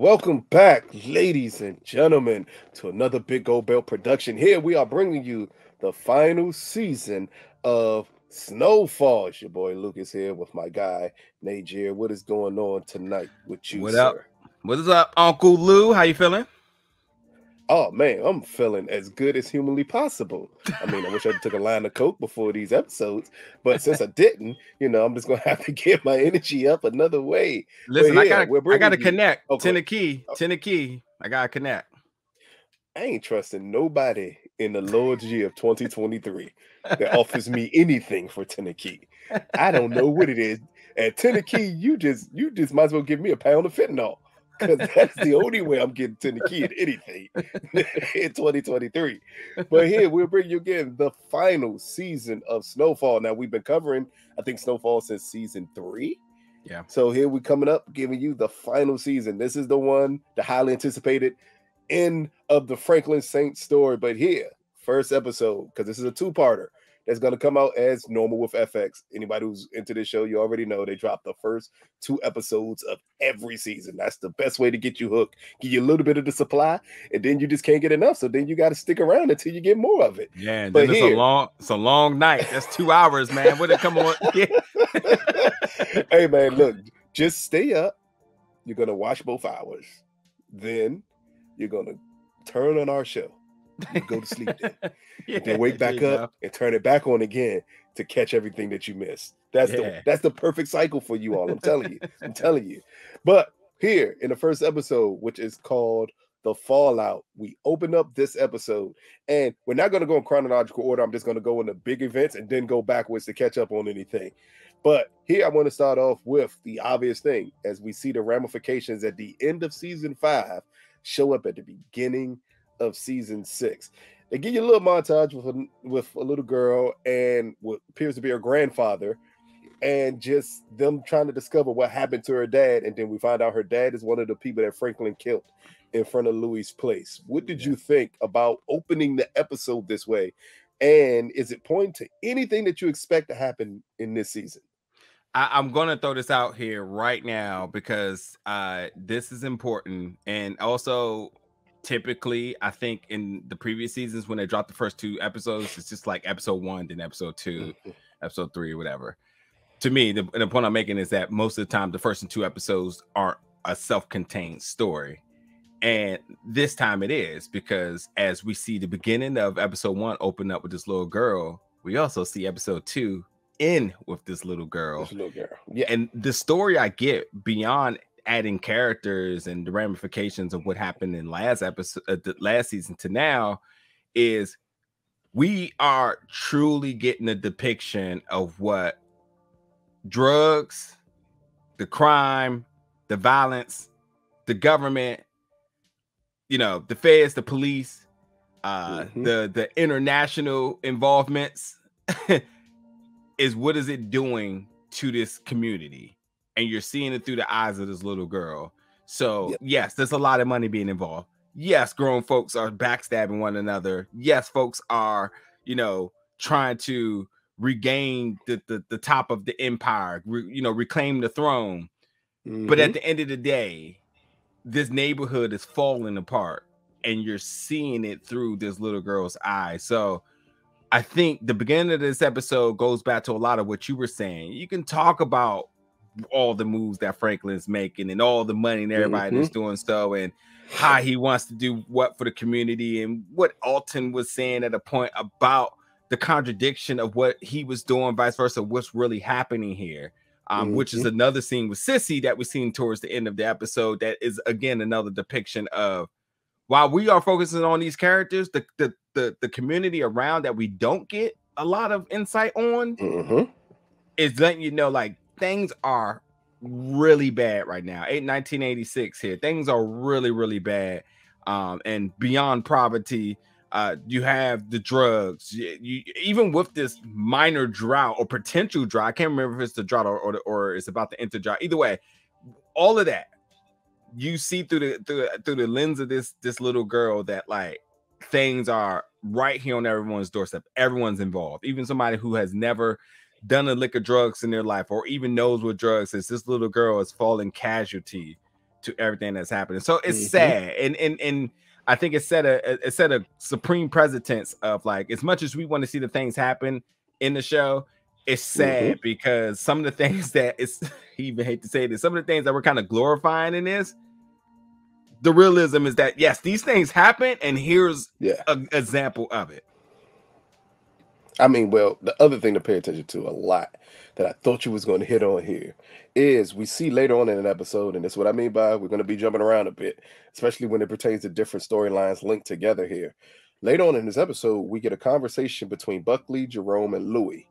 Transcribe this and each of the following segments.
Welcome back, ladies and gentlemen, to another Big Gold Belt production. Here we are bringing you the final season of Snowfall. It's your boy Lucas here with my guy Najir. What is going on tonight with you, What sir? up? What is up, Uncle Lou? How you feeling? Oh man, I'm feeling as good as humanly possible. I mean, I wish I took a line of coke before these episodes, but since I didn't, I'm just gonna have to get my energy up another way. Listen, But yeah, we're I bringing gotta you. connect. Oh, go Key. I gotta connect. I ain't trusting nobody in the Lord's year of 2023 that offers me anything for Tennessee. I don't know what it is. At Tennessee, you just might as well give me a pound of fentanyl. Because that's the only way I'm getting Tennessee at anything in 2023. But here we'll bring you again the final season of Snowfall. Now we've been covering, I think, Snowfall since season 3. Yeah. So here we coming up, giving you the final season. This is the one, the highly anticipated end of the Franklin Saint story. But here, first episode, because this is a two-parter that's going to come out as normal with FX. Anybody who's into this show, you already know they drop the first 2 episodes of every season. That's the best way to get you hooked, give you a little bit of the supply, and then you just can't get enough. So then you got to stick around until you get more of it. Yeah, but then it's a long night. That's 2 hours, man. What it come on? Yeah. Hey man, look, just stay up. You're gonna watch both hours. Then you're gonna turn on our show. You go to sleep then wake back up and turn it back on again to catch everything that you missed. That's the perfect cycle for you all. I'm telling you. But here in the first episode, which is called The Fallout, we open up this episode, and we're not going to go in chronological order. I'm just going to go into big events and then go backwards to catch up on anything. But here I want to start off with the obvious thing, as we see the ramifications at the end of season 5 show up at the beginning of season 6. They give you a little montage with a little girl and what appears to be her grandfather, and just them trying to discover what happened to her dad. And then we find out her dad is one of the people that Franklin killed in front of Louie's place. What did you think about opening the episode this way? And is it pointing to anything that you expect to happen in this season? I'm going to throw this out here right now because this is important. And also, typically, I think in the previous seasons, when they dropped the first 2 episodes, it's just like episode 1, then episode 2, episode 3, or whatever. To me, the point I'm making is that most of the time, the first 2 episodes aren't a self-contained story. And this time it is, because as we see the beginning of episode 1 open up with this little girl, we also see episode 2 in with this little girl. Yeah. And the story I get beyond adding characters and the ramifications of what happened in last season to now is we are truly getting a depiction of what drugs, the crime, the violence, the government, the feds, the police, the international involvements is what is it doing to this community? And you're seeing it through the eyes of this little girl. So yes, there's a lot of money being involved. Yes, grown folks are backstabbing one another. Yes, folks are, trying to regain the top of the empire, reclaim the throne. But at the end of the day, this neighborhood is falling apart, and you're seeing it through this little girl's eyes. So I think the beginning of this episode goes back to a lot of what you were saying. You can talk about all the moves that Franklin's making and all the money and everybody that's doing so, and how he wants to do what for the community, and what Alton was saying at a point about the contradiction of what he was doing, vice versa, what's really happening here. Which is another scene with Cissy that we've seen towards the end of the episode. That is again another depiction of, while we are focusing on these characters, the community around that we don't get a lot of insight on is letting you know, like, things are really bad right now. 1986 here. Things are really, really bad. And beyond poverty, you have the drugs. You even with this minor drought or potential drought, I can't remember if it's the drought or it's about to enter drought. Either way, all of that you see through the lens of this little girl, that like things are right here on everyone's doorstep. Everyone's involved, even somebody who has never done a lick of drugs in their life or even knows what drugs is. This little girl is falling casualty to everything that's happening. So it's sad, and I think it set a supreme precedence of like, as much as we want to see the things happen in the show, it's sad because some of the things that it's he even hate to say this, some of the things that we're kind of glorifying in this, the realism is that yes, these things happen, and here's an example of it. I mean, well, the other thing to pay attention to a lot that I thought you was going to hit on here is we see later on in an episode, and that's what I mean by we're going to be jumping around a bit, especially when it pertains to different storylines linked together here. Later on in this episode, we get a conversation between Buckley, Jerome, and Louie.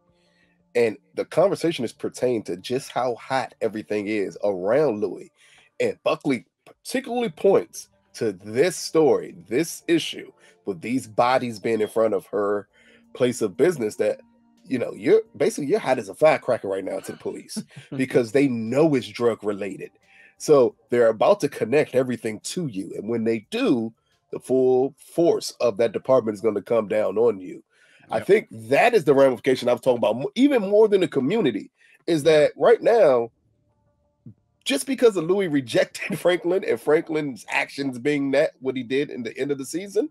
And the conversation is pertained to just how hot everything is around Louie. And Buckley particularly points to this story, this issue, with these bodies being in front of her place of business, that you're hot as a firecracker right now to the police because they know it's drug related. So they're about to connect everything to you, and when they do, the full force of that department is going to come down on you. I think that is the ramification I'm talking about, even more than the community, is that right now, just because of Louie rejected Franklin and Franklin's actions being that what he did in the end of the season,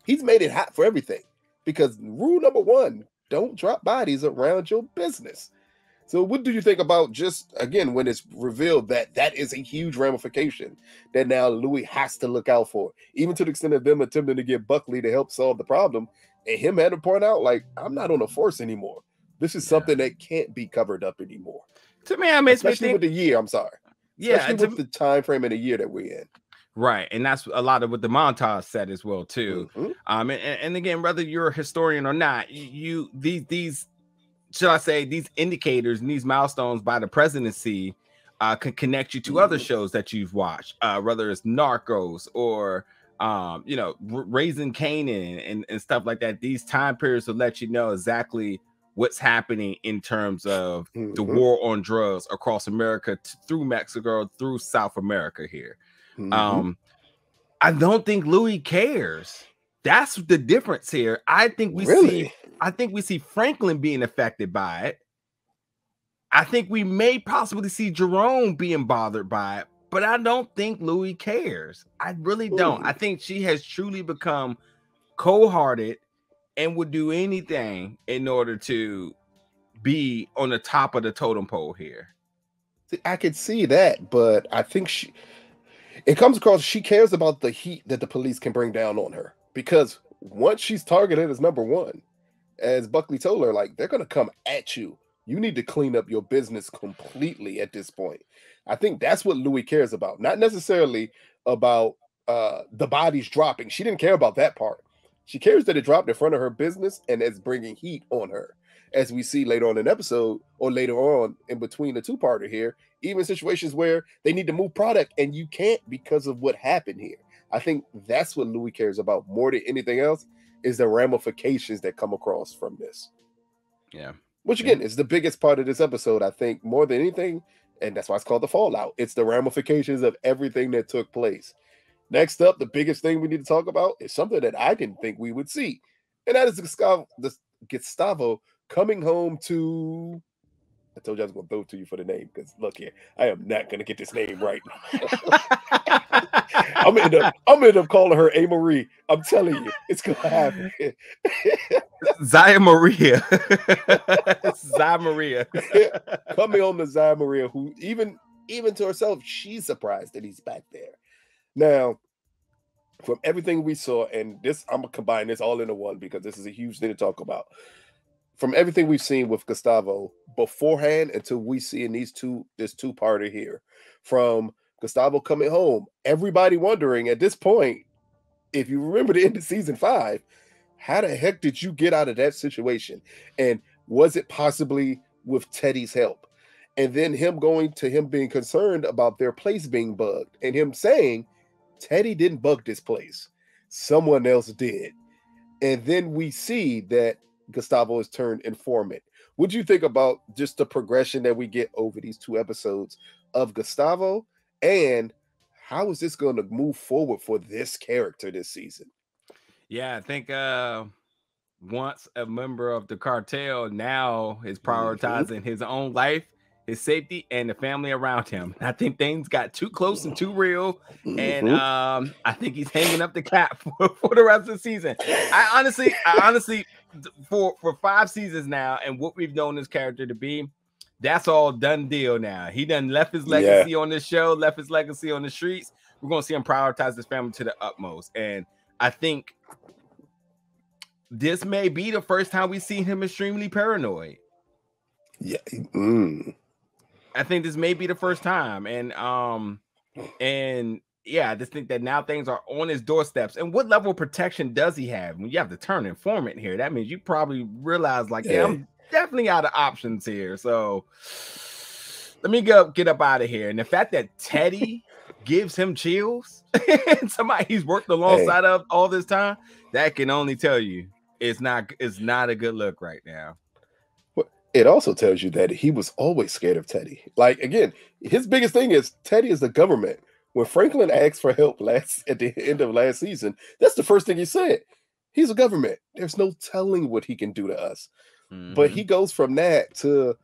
he's made it hot for everything. Because rule number 1, don't drop bodies around your business. So what do you think about, just again, when it's revealed that that is a huge ramification that now Louie has to look out for, even to the extent of them attempting to get Buckley to help solve the problem, and him had to point out, like, I'm not on the force anymore. This is something that can't be covered up anymore. To me, I mean, especially with the year. I'm sorry. Especially with the time frame in the year that we're in. Right, and that's a lot of what the montage said as well too. And again, whether you're a historian or not, these should I say, these indicators and these milestones by the presidency can connect you to other shows that you've watched, whether it's Narcos or Raising Kanan and stuff like that. These time periods will let you know exactly what's happening in terms of the war on drugs across America, through Mexico, through South America here. I don't think Louie cares. That's the difference here. I think we see Franklin being affected by it. I think we may possibly see Jerome being bothered by it, but I don't think Louie cares. I really don't. I think she has truly become cold-hearted and would do anything in order to be on the top of the totem pole here. I could see that, but I think it comes across she cares about the heat that the police can bring down on her, because once she's targeted as number 1, as Buckley told her, like, they're going to come at you. You need to clean up your business completely at this point. I think that's what Louie cares about, not necessarily about the bodies dropping. She didn't care about that part. She cares that it dropped in front of her business and it's bringing heat on her, as we see later on in the episode, or later on in between the two-parter here, even situations where they need to move product and you can't because of what happened here. I think that's what Louie cares about more than anything else, is the ramifications that come across from this. Yeah. Which again is the biggest part of this episode, I think, more than anything, and that's why it's called the fallout. It's the ramifications of everything that took place. Next up, the biggest thing we need to talk about is something that I didn't think we would see, and that is Gustavo coming home to... I told you I was going to throw it to you for the name, because look here, I am not going to get this name right. I'm gonna end up calling her A. Marie. I'm telling you, it's going to happen. Zaya Maria. Zaya Maria. Coming home to Zaya Maria, who even to herself, she's surprised that he's back there. Now, from everything we saw, and this, I'm going to combine this all into one because this is a huge thing to talk about. From everything we've seen with Gustavo beforehand until we see in this two-parter here, from Gustavo coming home, everybody wondering at this point, if you remember the end of season 5, how the heck did you get out of that situation? And was it possibly with Teddy's help? And then him going to him being concerned about their place being bugged, and him saying, Teddy didn't bug this place. Someone else did. And then we see that Gustavo is turned informant. What do you think about just the progression that we get over these 2 episodes of Gustavo, and how is this going to move forward for this character this season? Yeah, I think once a member of the cartel, now is prioritizing his own life his safety, and the family around him. I think things got too close and too real, and I think he's hanging up the cap for the rest of the season. I honestly, for 5 seasons now, and what we've known this character to be, that's all done deal now. He done left his legacy on this show, left his legacy on the streets. We're gonna see him prioritize his family to the utmost, and I think this may be the first time we see him extremely paranoid. Yeah. I think this may be the first time. And yeah, I just think that now things are on his doorsteps. And what level of protection does he have? When you have to turn informant here, that means you probably realize, like, yeah, I'm definitely out of options here. So let me get up out of here. And the fact that Teddy gives him chills, and somebody he's worked alongside of all this time, that can only tell you it's not a good look right now. It also tells you that he was always scared of Teddy. Like, again, his biggest thing is Teddy is the government. When Franklin asked for help at the end of last season, that's the first thing he said. He's a government. There's no telling what he can do to us. But he goes from that to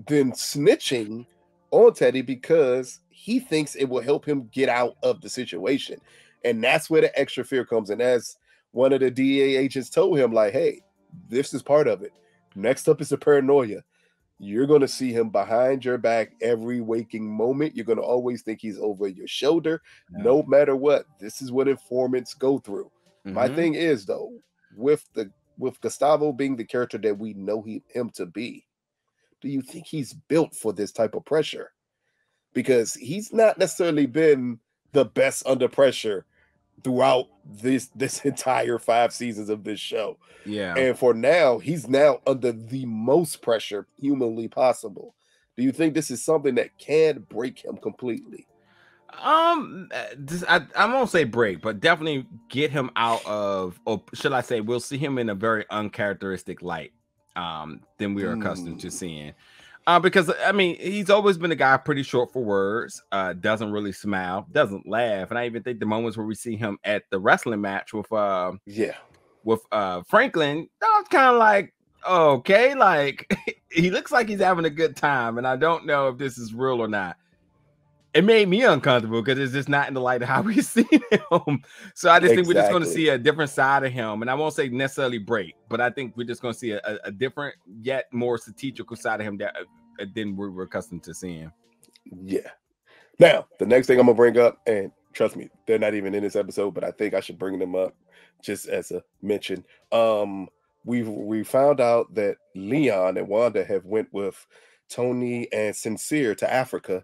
then snitching on Teddy because he thinks it will help him get out of the situation. And that's where the extra fear comes in. As one of the DEA agents told him, like, hey, this is part of it. Next up is the paranoia. You're going to see him behind your back every waking moment. You're going to always think he's over your shoulder, no matter what. This is what informants go through. My thing is, though, with Gustavo being the character that we know him to be, do you think he's built for this type of pressure? Because he's not necessarily been the best under pressure throughout this entire 5 seasons of this show. Yeah. And for now, he's now under the most pressure humanly possible. Do you think this is something that can break him completely? I won't say break, but definitely get him out of, or should I say, we'll see him in a very uncharacteristic light than we are accustomed to seeing. Because I mean, he's always been a guy pretty short for words, doesn't really smile, doesn't laugh. And I even think the moments where we see him at the wrestling match with Franklin, I was kind of like, okay, like he looks like he's having a good time, and I don't know if this is real or not. It made me uncomfortable because it's just not in the light of how we see him. So I just think we're just going to see a different side of him. And I won't say necessarily break, but I think we're just going to see a different yet more strategical side of him than we were accustomed to seeing. Yeah. Now, the next thing I'm going to bring up, and trust me, they're not even in this episode, but I think I should bring them up just as a mention. We found out that Leon and Wanda have went with Tony and Sincere to Africa.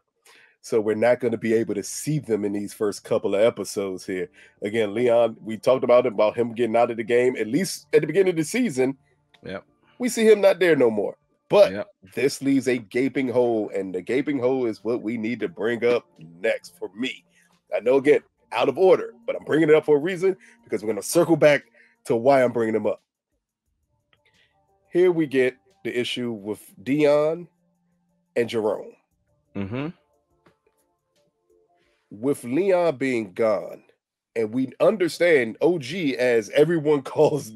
So we're not going to be able to see them in these first couple of episodes here. Again, Leon, we talked about him getting out of the game, at least at the beginning of the season. Yep. We see him not there no more. But this leaves a gaping hole, and the gaping hole is what we need to bring up next for me. I know, again, out of order, but I'm bringing it up for a reason because we're going to circle back to why I'm bringing them up. Here we get the issue with Dion and Jerome. With Leon being gone, and we understand OG as everyone calls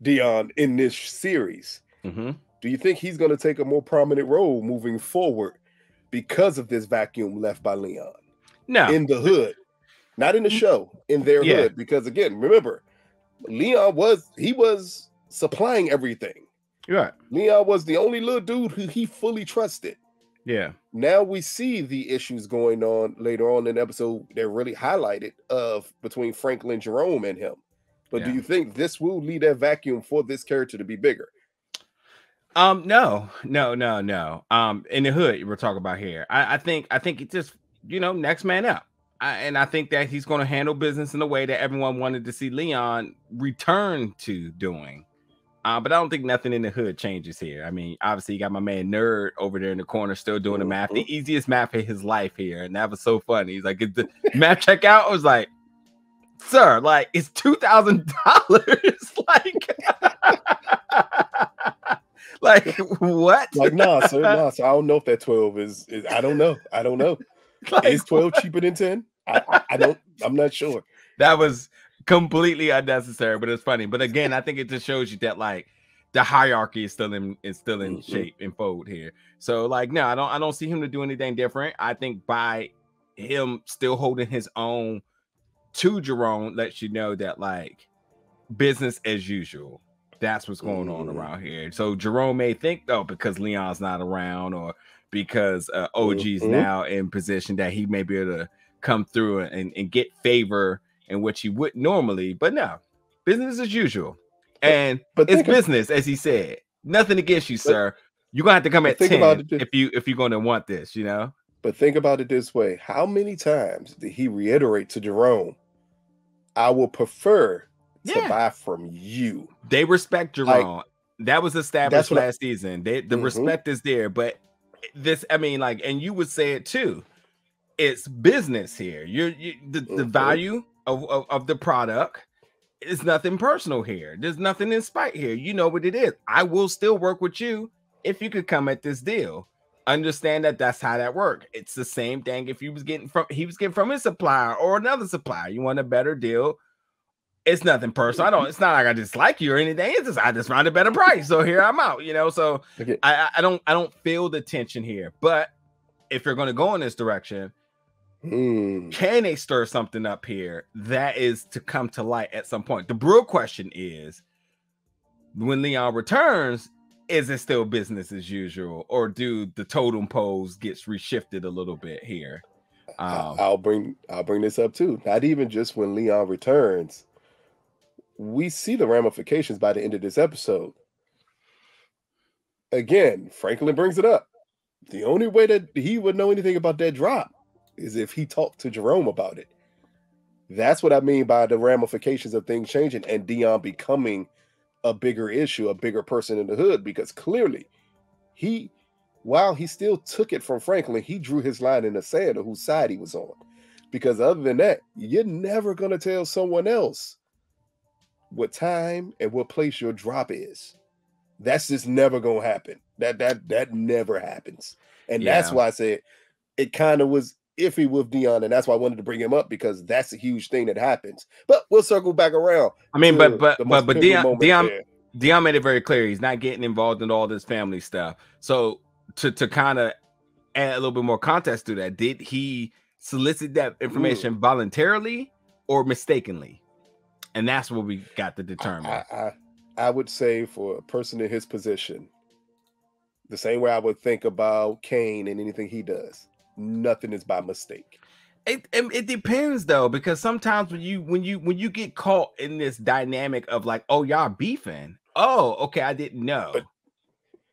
Dion in this series, do you think he's going to take a more prominent role moving forward because of this vacuum left by Leon? No. In the hood. Not in the show, in their hood. Because again, remember, Leon was supplying everything. Right. Leon was the only little dude who he fully trusted. Yeah. Now we see the issues going on later on in the episode that really highlighted between Franklin, Jerome, and him. But do you think this will leave that vacuum for this character to be bigger? No. In the hood, we're talking about here. I think it's just, next man up. And I think that he's going to handle business in a way that everyone wanted to see Leon return to doing. But I don't think nothing in the hood changes here. I mean, obviously, you got my man Nerd over there in the corner still doing the math, the easiest math of his life here. And that was so funny. He's like, "Is the math check out?" I was like, "Sir, like, it's $2,000." Like, what? Like, nah, sir. I don't know if that 12 is I don't know. Like, is 12 cheaper than 10? I'm not sure. That was completely unnecessary, but it's funny. But again, I think it just shows you that, like, the hierarchy is still in shape and fold here. So like, no, I don't see him to do anything different. I think by him still holding his own to Jerome lets you know that like business as usual. That's what's going on around here. So Jerome may think though, because Leon's not around or because OG's now in position that he may be able to come through and get favor in which he would normally, but no, business as usual. And but it's business, as he said. Nothing against you, sir. You're gonna have to come at 10 if you're gonna want this, you know. But think about it this way: how many times did he reiterate to Jerome, "I will prefer to buy from you"? They respect Jerome. Like, that was established last season. The respect is there, but this, I mean, like, and you would say it too. It's business here. The value of the product. It's nothing personal here. There's nothing in spite here. You know what it is. I will still work with you if you could come at this deal. Understand that that's how that works. It's the same thing if he was getting from his supplier or another supplier. You want a better deal. It's nothing personal. It's not like I dislike you or anything. It's just I just found a better price. So here I'm out, you know. So I don't feel the tension here. But if you're gonna go in this direction, can they stir something up here that is to come to light at some point? The real question is, when Leon returns, is it still business as usual, or do the totem poles gets reshifted a little bit here? I'll bring this up too. Not even just when Leon returns, we see the ramifications by the end of this episode. Again, Franklin brings it up. The only way that he would know anything about that drop is if he talked to Jerome about it. That's what I mean by the ramifications of things changing and Dion becoming a bigger issue, a bigger person in the hood, because clearly while he still took it from Franklin, he drew his line in the sand of whose side he was on. Because other than that, you're never going to tell someone else what time and what place your drop is. That's just never going to happen. That never happens. And that's why I said it kind of was iffy with Dion, and that's why I wanted to bring him up, because that's a huge thing that happens. But we'll circle back around. I mean, but Dion made it very clear he's not getting involved in all this family stuff. So to kind of add a little bit more context to that, did he solicit that information voluntarily or mistakenly? And that's what we got to determine. I would say for a person in his position, the same way I would think about Kane and anything he does, nothing is by mistake. It depends though, because sometimes when you get caught in this dynamic of like, oh, y'all beefing. Oh, okay, I didn't know.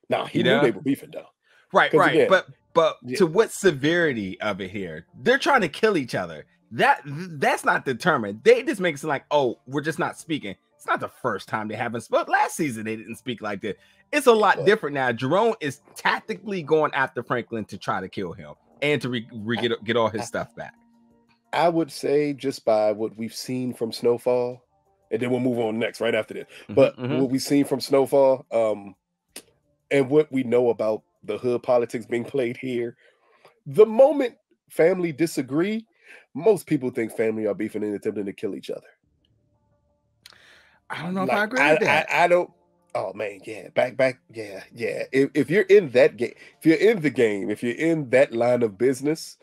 But he knew they were beefing though. Right. Again, but to what severity of it here? They're trying to kill each other. That's not determined. They just make it seem like, oh, we're just not speaking. It's not the first time they haven't spoke. Last season they didn't speak like that. It's a lot different now. Jerome is tactically going after Franklin to try to kill him and to get all his stuff back. I would say just by what we've seen from Snowfall, and then we'll move on next right after this. But what we've seen from Snowfall, and what we know about the hood politics being played here, the moment family disagree, most people think family are beefing and attempting to kill each other. I don't know if I agree with that. I don't. Oh man, yeah, back, yeah. If you're in that game, if you're in that line of business,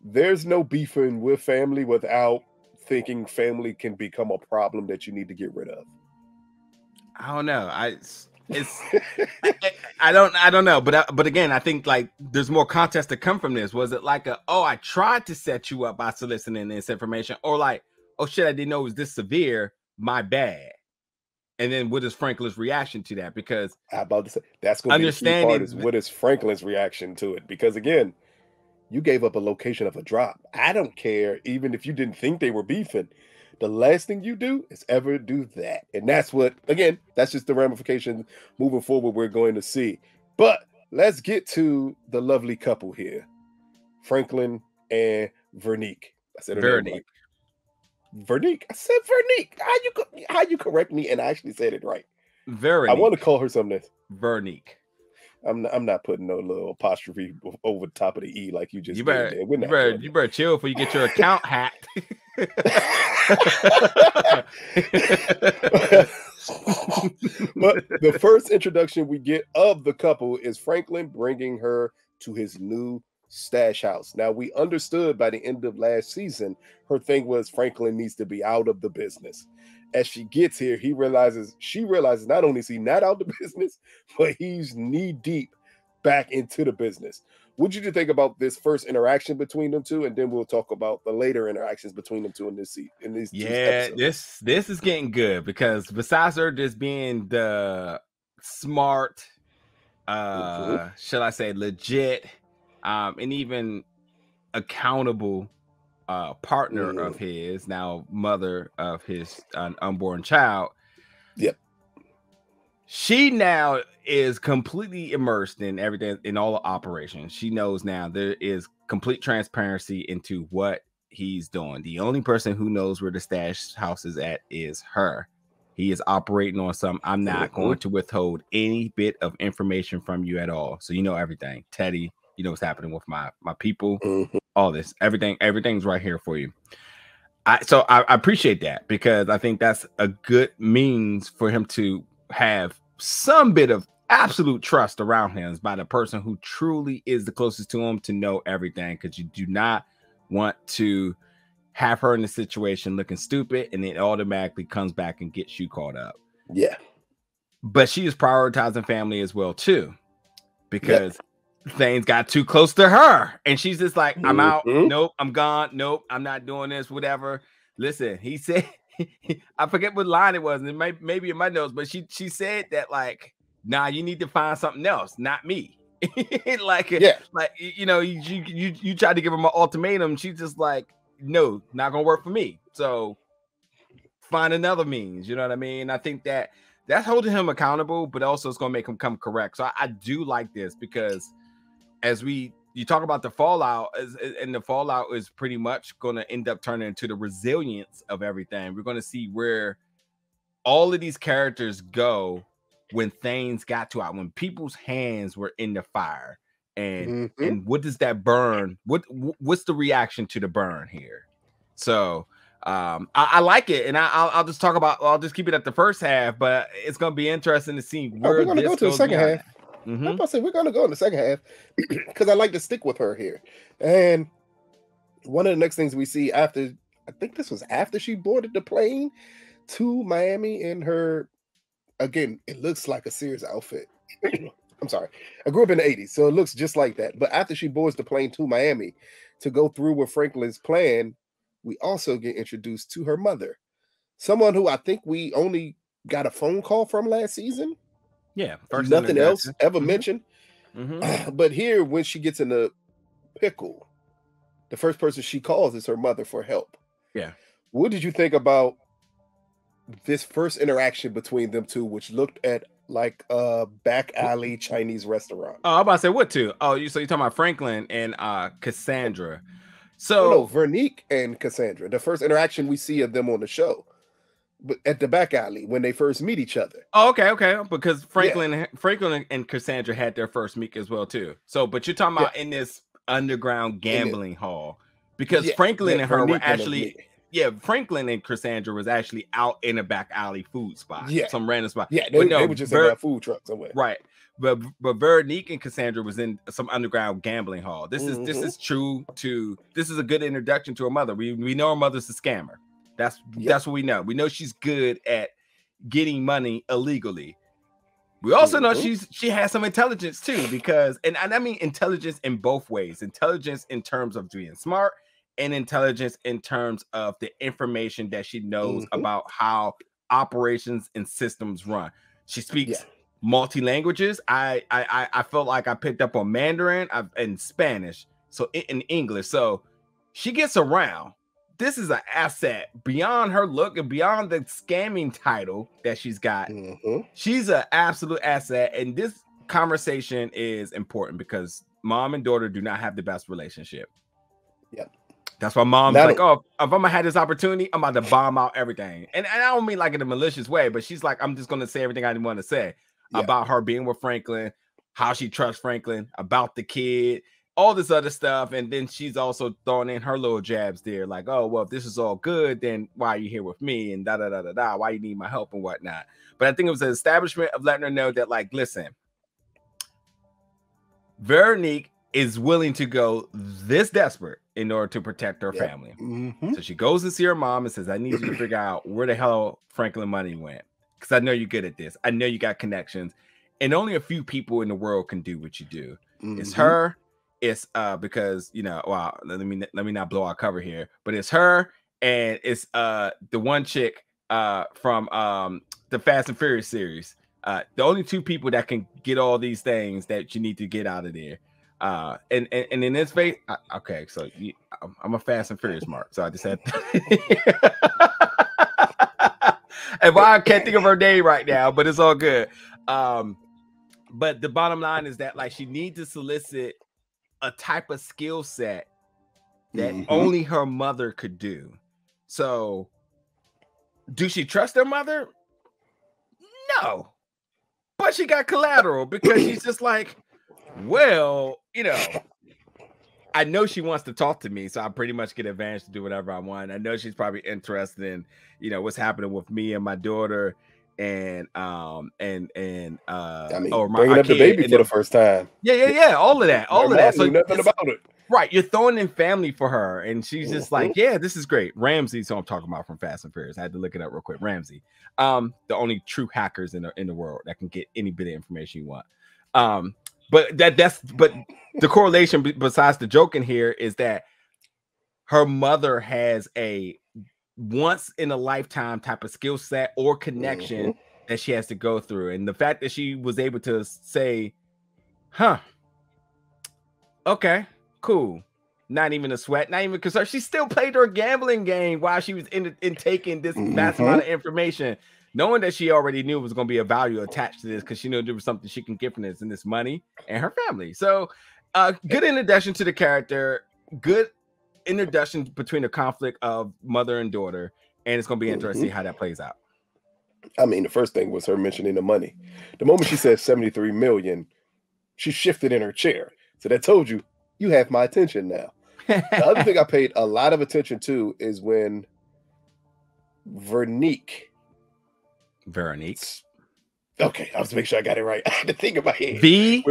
there's no beefing with family without thinking family can become a problem that you need to get rid of. I don't know. I don't know. But again, I think like there's more context to come from this. Was it like I tried to set you up by soliciting this information, or like, oh shit, I didn't know it was this severe. My bad. And then what is Franklin's reaction to that? Because I'm about to say that's going to be the key part is what is Franklin's reaction to it? Because again, you gave up a location of a drop. I don't care, even if you didn't think they were beefing. The last thing you do is ever do that. And that's just the ramifications moving forward we're going to see. But let's get to the lovely couple here. Franklin and Veronique. I said Veronique. Veronique. I said Veronique. How you correct me and I actually said it right? Veronique. I want to call her something else. Veronique. I'm not putting no little apostrophe over the top of the E like you just did there. You better chill before you get your account hacked. But the first introduction we get of the couple is Franklin bringing her to his new stash house. Now, we understood by the end of last season, her thing was Franklin needs to be out of the business. As she gets here, she realizes not only is he not out of the business, but he's knee deep back into the business. What did you think about this first interaction between them two? And then we'll talk about the later interactions between them two in these two episodes. This is getting good because besides her just being the smart, shall I say legit, and even accountable partner of his, now mother of his unborn child. Yep. She now is completely immersed in everything, in all the operations. She knows now there is complete transparency into what he's doing. The only person who knows where the stash house is at is her. He is operating on something. I'm not going to withhold any bit of information from you at all. So you know everything. Teddy, you know what's happening with my people. All this, everything's right here for you. I appreciate that because I think that's a good means for him to have some bit of absolute trust around him by the person who truly is the closest to him to know everything, because you do not want to have her in a situation looking stupid and it automatically comes back and gets you caught up. Yeah. But she is prioritizing family as well too, because things got too close to her and she's just like, I'm out. Nope, I'm gone. Nope, I'm not doing this, whatever. Listen, he said, I forget what line it was, and maybe in my notes, but she said that like, nah, you need to find something else, not me. like you know, you tried to give him an ultimatum. She's just like, no, not gonna work for me. So find another means. You know what I mean? I think that's holding him accountable, but also it's gonna make him come correct. So I do like this because as you talk about the fallout, and the fallout is pretty much going to end up turning into the resilience of everything. We're going to see where all of these characters go when things got to out, when people's hands were in the fire, and what does that burn? What's the reaction to the burn here? So I like it, and I'll just talk about. I'll just keep it at the first half, but it's going to be interesting to see where we're going to go to the second half. I'm about to say we're going to go in the second half because I like to stick with her here. And one of the next things we see after, I think this was after she boarded the plane to Miami in her, again, it looks like a Sears outfit. I'm sorry. I grew up in the 80s, so it looks just like that. But after she boards the plane to Miami to go through with Franklin's plan, we also get introduced to her mother, someone who I think we only got a phone call from last season. Yeah, nothing else ever mentioned. But here, when she gets in the pickle, the first person she calls is her mother for help. Yeah. What did you think about this first interaction between them two, which looked at like a back alley Chinese restaurant? Oh, I'm about to say what to? Oh, so you're talking about Franklin and Cassandra. So no, Veronique and Cassandra. The first interaction we see of them on the show. But at the back alley when they first meet each other. Oh, okay. Because Franklin and Cassandra had their first meet as well too. So, but you're talking about in this underground gambling hall, because Franklin and her were actually, Franklin and Cassandra was actually out in a back alley food spot, some random spot. Yeah, they were just in a food truck somewhere. Right. But Veronique and Cassandra was in some underground gambling hall. This is true to, this is a good introduction to her mother. We know her mother's a scammer. That's what we know. We know she's good at getting money illegally. We also know she has some intelligence too, because and I mean intelligence in both ways. Intelligence in terms of being smart, and intelligence in terms of the information that she knows about how operations and systems run. She speaks multi languages. I felt like I picked up on Mandarin and Spanish, so in English. So she gets around. This is an asset beyond her look and beyond the scamming title that she's got. She's an absolute asset. And this conversation is important because mom and daughter do not have the best relationship. Yep. That's why mom's like, oh, if I'm gonna have this opportunity, I'm about to bomb out everything. And I don't mean like in a malicious way, but she's like, I'm just gonna say everything I didn't want to say about her being with Franklin, how she trusts Franklin, about the kid. all this other stuff. And then she's also throwing in her little jabs there, like, oh, well, if this is all good, then why are you here with me? And da da da da da. Why you need my help and whatnot. But I think it was an establishment of letting her know that, like, listen, Veronique is willing to go this desperate in order to protect her family. So she goes to see her mom and says, I need you to figure out where the hell Franklin money went. Because I know you're good at this. I know you got connections. And only a few people in the world can do what you do. It's her. It's because, you know, wow, let me not blow our cover here. But it's her and it's the one chick from the Fast and Furious series. The only two people that can get all these things that you need to get out of there. And in this phase, okay, so I'm a Fast and Furious mark, so I just had and why I can't think of her name right now, but it's all good. But the bottom line is that, like, she needs to solicit a type of skill set that only her mother could do. So do she trust her mother? No. But she got collateral because she's just like, well, you know, I know she wants to talk to me, so I pretty much get advantage to do whatever I want. I know she's probably interested in, you know, what's happening with me and my daughter, and I mean, bringing up the baby for the first time. Yeah, all of that. So nothing about it. Right, you're throwing in family for her, and she's just like, yeah, this is great. Ramsey, so I'm talking about from Fast and Furious. I had to look it up real quick. Ramsey, the only true hackers in the world that can get any bit of information you want. But the correlation besides the joke in here is that her mother has a once in a lifetime type of skill set or connection that she has to go through, and the fact that she was able to say, "Huh, okay." Cool, not even a sweat, not even concerned. She still played her gambling game while she was in taking this vast amount of information, knowing that she already knew was going to be a value attached to this because she knew there was something she can get from this and this money and her family. So, good introduction to the character, good introduction between the conflict of mother and daughter, and it's going to be interesting to see how that plays out. I mean, the first thing was her mentioning the money. The moment she said 73 million, she shifted in her chair. So that told you. You have my attention now. The other thing I paid a lot of attention to is when Veronique. Okay, I was to make sure I got it right. I had to think in my head. V-E-R-O.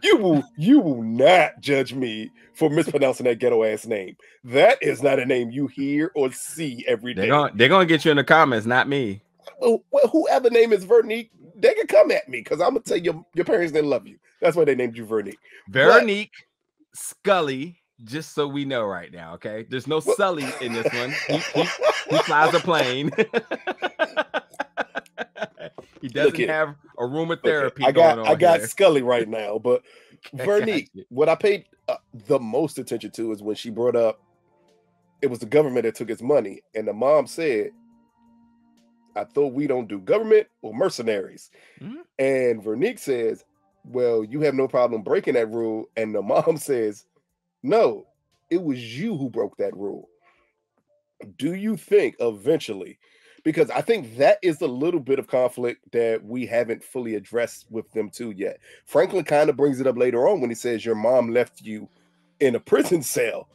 You will not judge me for mispronouncing that ghetto ass name. That is not a name you hear or see every day. They're gonna get you in the comments, not me. Well, whoever name is Veronique, they can come at me because I'm gonna tell you your parents didn't love you. That's why they named you Veronique. Veronique Scully, just so we know right now, okay? There's no Sully in this one. He flies a plane. He doesn't have a room of therapy. I got Scully right now, but Veronique, what I paid the most attention to is when she brought up it was the government that took his money, and the mom said, I thought we don't do government or mercenaries. And Veronique says, well, you have no problem breaking that rule. And the mom says, no, it was you who broke that rule. Do you think eventually, because I think that is a little bit of conflict that we haven't fully addressed with them too yet. Franklin kind of brings it up later on when he says your mom left you in a prison cell.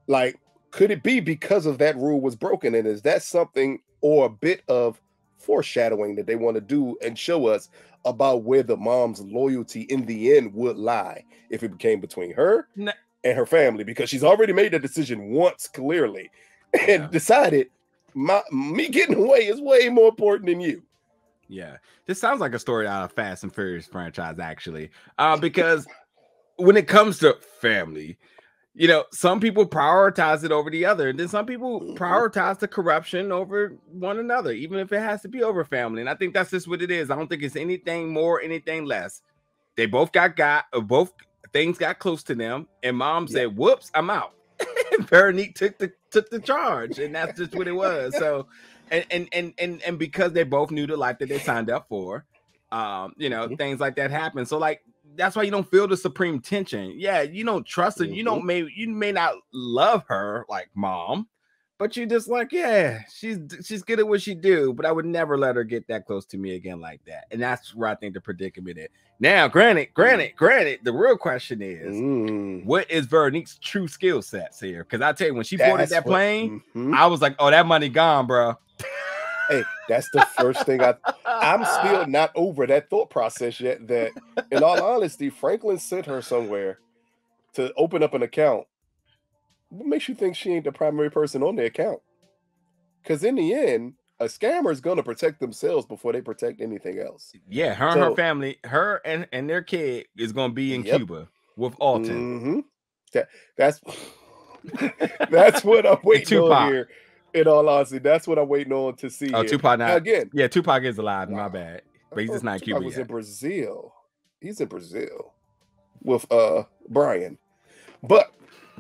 Like, could it be because of that rule was broken? And is that something or a bit of foreshadowing that they want to do and show us about where the mom's loyalty in the end would lie if it became between her and her family? Because she's already made the decision once clearly and decided me getting away is way more important than you. Yeah, this sounds like a story out of Fast and Furious franchise, actually, because when it comes to family, you know, some people prioritize it over the other, and then some people prioritize the corruption over one another, even if it has to be over family. And I think that's just what it is. I don't think it's anything more, anything less. They both both things got close to them, and mom said, "Whoops, I'm out." And Veronique took the charge, and that's just what it was. So, and because they both knew the life that they signed up for, you know, things like that happen. So, like, that's why you don't feel the supreme tension. Yeah, you don't trust her. You may not love her like mom, but you just like, yeah, she's good at what she do, but I would never let her get that close to me again like that. And that's where I think the predicament is. Now, granted, the real question is, what is Veronique's true skill sets here? Because I tell you, when she boarded that plane, I was like, oh, that money gone, bro. Hey, that's the first thing I'm still not over that thought process yet. That, in all honesty, Franklin sent her somewhere to open up an account. What makes you think she ain't the primary person on the account? Because in the end, a scammer is going to protect themselves before they protect anything else. Yeah, her family, her and their kid is going to be in Cuba with Alton. That's what I'm waiting on here. In all honesty, that's what I'm waiting on to see. Oh, here. Tupac now, again. Yeah, Tupac is alive. My bad, but he's just not in Cuba was yet. In Brazil. He's in Brazil with Brian. But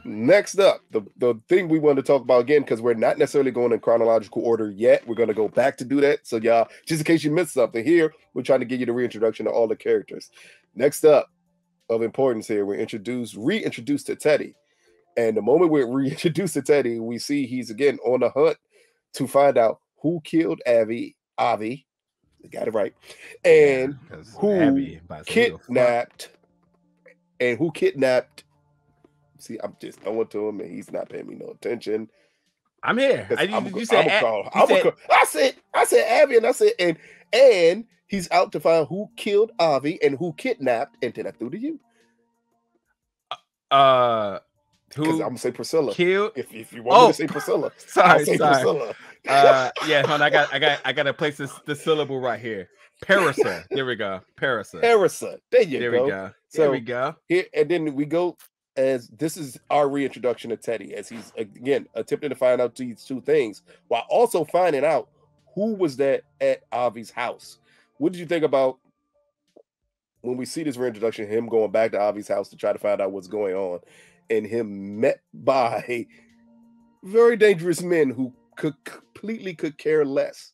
next up, the thing we want to talk about again, because we're not necessarily going in chronological order yet. We're going to go back to do that. So y'all, just in case you missed something here, we're trying to give you the reintroduction to all the characters. Next up, of importance here, we're reintroduced to Teddy. And the moment we're reintroduced to Teddy, we see he's again on the hunt to find out who killed Avi, got it right, and who kidnapped. See, I'm just going to him, and he's not paying me no attention. I'm here. I said Avi, and I said and he's out to find who killed Avi and who kidnapped, and then I threw to you. Because I'm gonna say Priscilla. Killed. If you want me to say Priscilla, sorry. Priscilla. Yeah, hold on, I got to place the syllable right here. Parasa. There we go. Parasa. There you go. We go. There we go. Here, and then we go as this is our reintroduction to Teddy, as he's again attempting to find out these two things while also finding out who was that at Avi's house. What did you think about when we see this reintroduction, him going back to Avi's house to try to find out what's going on, and him met by very dangerous men who could care less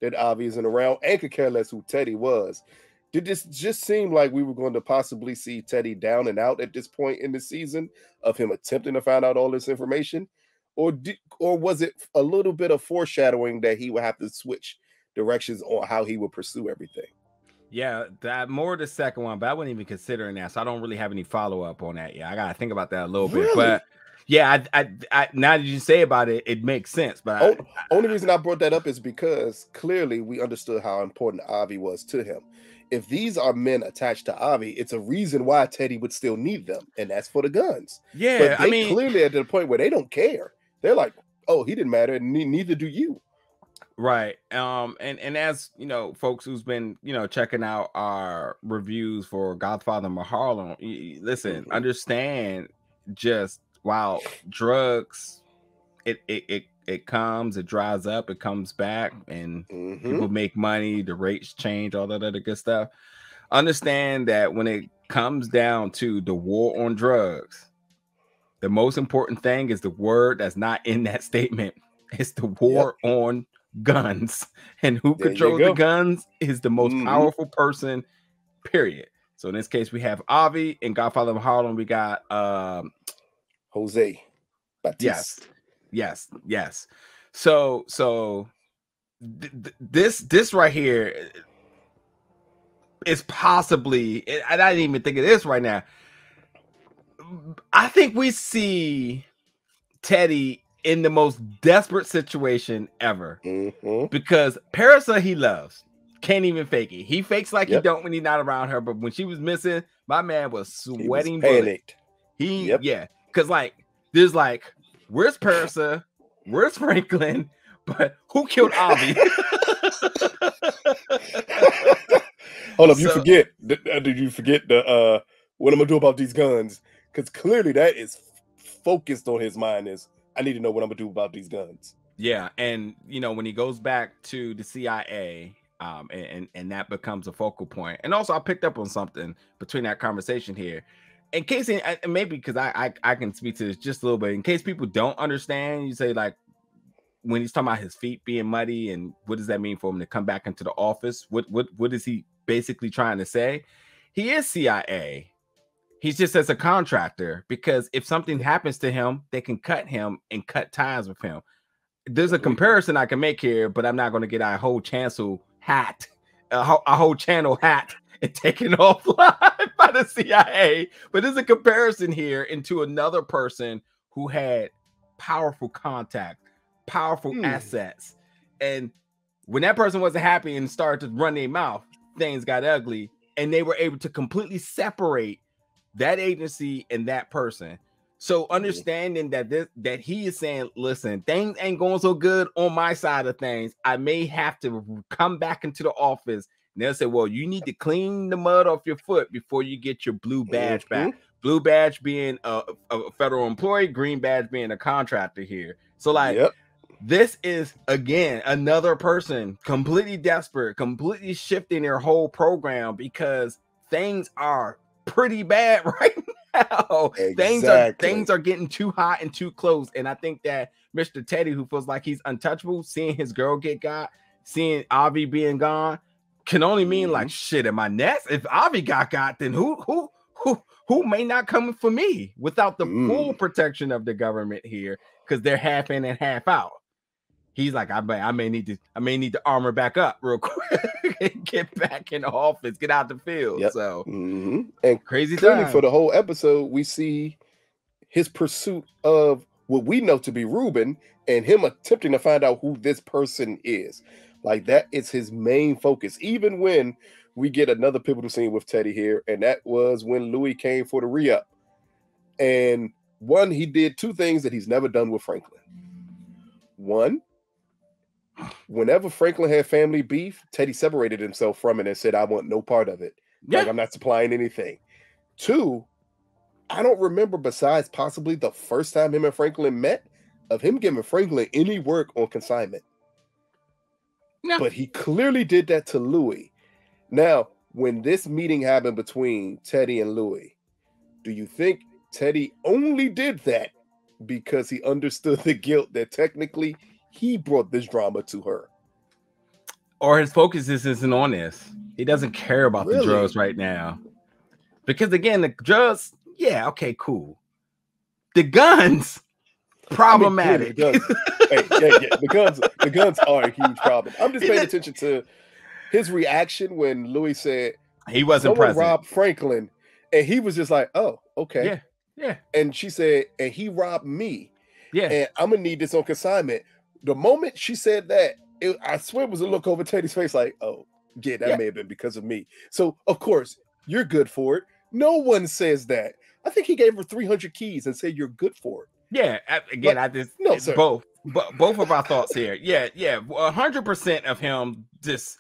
that Avi isn't around and could care less who Teddy was? Did this just seem like we were going to possibly see Teddy down and out at this point in the season of him attempting to find out all this information? Or was it a little bit of foreshadowing that he would have to switch directions on how he would pursue everything? Yeah, that more the second one, but I wasn't even considering that, so I don't really have any follow-up on that yet. I gotta think about that a little bit. But yeah, I now that you say about it, it makes sense. But only reason I brought that up is because clearly we understood how important Avi was to him. If these are men attached to Avi, it's a reason why Teddy would still need them, and that's for the guns. Yeah, but they clearly at the point where they don't care. They're like, oh, he didn't matter, and neither do you. Right. And as you know, folks who's been, checking out our reviews for Godfather Harlem, listen, understand just while drugs, it comes, it dries up, it comes back, and people make money, the rates change, all that other good stuff. Understand that when it comes down to the war on drugs, the most important thing is the word that's not in that statement. It's the war on guns, and who controls the guns is the most powerful person, period. So in this case, we have Avi. In Godfather of Harlem, we got Jose Batiste. Yes. So this right here is possibly, I didn't even think of this right now. I think we see Teddy in the most desperate situation ever, because Parasa he loves, can't even fake it. He fakes like he don't when he's not around her, but when she was missing, my man was sweating. Panicked. Because there's where's Parasa, where's Franklin, but who killed Avi? Hold up, you forget? Did you forget the what I'm gonna do about these guns? Because clearly that is focused on his mind. Is I need to know what I'm gonna do about these guns. Yeah, and when he goes back to the CIA, and that becomes a focal point. And also, I picked up on something between that conversation here. In case, maybe because I can speak to this just a little bit. In case people don't understand, you say when he's talking about his feet being muddy, and what does that mean for him to come back into the office? What is he basically trying to say? He is CIA. He's just as a contractor, because if something happens to him, they can cut him and cut ties with him. there's a comparison I can make here, but I'm not going to get a whole channel hat, and taken offline by the CIA. But there's a comparison here into another person who had powerful contact, powerful assets, and when that person wasn't happy and started to run their mouth, things got ugly, and they were able to completely separate that agency and that person. So understanding that he is saying, listen, things ain't going so good on my side of things. I may have to come back into the office. And they'll say, well, you need to clean the mud off your foot before you get your blue badge back. Blue badge being a federal employee, green badge being a contractor here. So this is, again, another person completely desperate, completely shifting their whole program because things are pretty bad right now. Exactly. Things are getting too hot and too close. And I think that Mr. Teddy, who feels like he's untouchable, seeing his girl get got, seeing Avi being gone, can only mean like, shit, am I next? If Avi got then who may not come for me without the full protection of the government here, because they're half in and half out. He's like, I may need to armor back up real quick and get back in the office, get out the field. So and crazy clearly time. For the whole episode, we see his pursuit of what we know to be Ruben and him attempting to find out who this person is. Like, that is his main focus. Even when we get another pivotal scene with Teddy here, and that was when Louie came for the re-up. And one, he did two things that he's never done with Franklin. One, whenever Franklin had family beef, Teddy separated himself from it and said, I want no part of it. Like, I'm not supplying anything. Two, I don't remember, besides possibly the first time him and Franklin met, of him giving Franklin any work on consignment. No. But he clearly did that to Louie. Now, when this meeting happened between Teddy and Louie, do you think Teddy only did that because he understood the guilt that technically he brought this drama to her? Or his focus isn't on this. He doesn't care about the drugs right now. Because again, the drugs, okay, cool. The guns, problematic. I mean, the guns are a huge problem. I'm just paying attention to his reaction when Louie said he wasn't present. Robbed Franklin, and he was just like, "Oh, okay, yeah." And she said, "And he robbed me, and I'm gonna need this on consignment." The moment she said that, I swear it was a look over Teddy's face, like, "Oh, that may have been because of me." So of course you're good for it. No one says that. I think he gave her 300 keys and said you're good for it. Yeah, again, both of our thoughts here. 100% of him just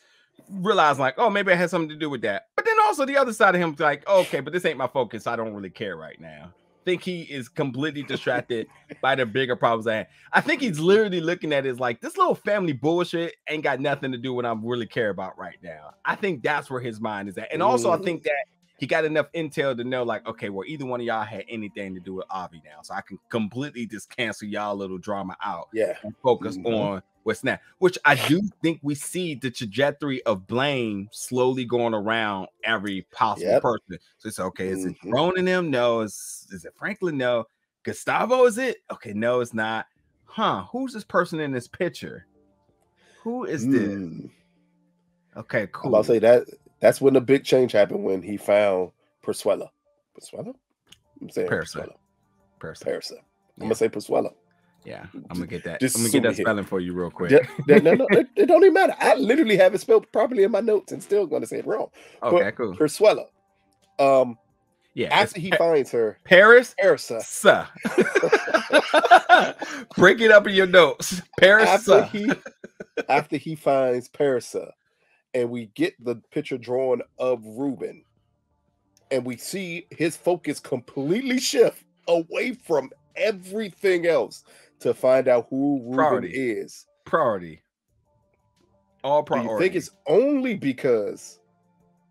realized like, oh, maybe I had something to do with that. But then also the other side of him like, okay, but this ain't my focus. I don't really care right now. I think he is completely distracted by the bigger problems I have. I think he's literally looking at it as like, this little family bullshit ain't got nothing to do with what I really care about right now. I think that's where his mind is at. And also I think that he got enough intel to know, like, okay, well, either one of y'all had anything to do with Avi now, so I can completely just cancel y'all little drama out, and focus on what's next. Which I do think we see the trajectory of blame slowly going around every possible person. So it's okay. Is it Jerome and him? No. Is it Franklin? No. Gustavo? Is it? Okay, no, it's not. Who's this person in this picture? Who is this? Okay, cool. I'll say that. That's when the big change happened, when he found Persuela. Persuela? I'm saying Persuela. Persa. I'm going to say Persuela. Yeah, I'm going to get that. I'm going to get that spelling for you real quick. No, it don't even matter. I literally have it spelled properly in my notes and still going to say it wrong. Okay, cool. Persuela. After he finds her. Parsa. Break it up in your notes. Parsa. After he finds Parsa, and we get the picture drawn of Ruben, and we see his focus completely shift away from everything else to find out who Ruben is. Priority. All priority. Do you think it's only because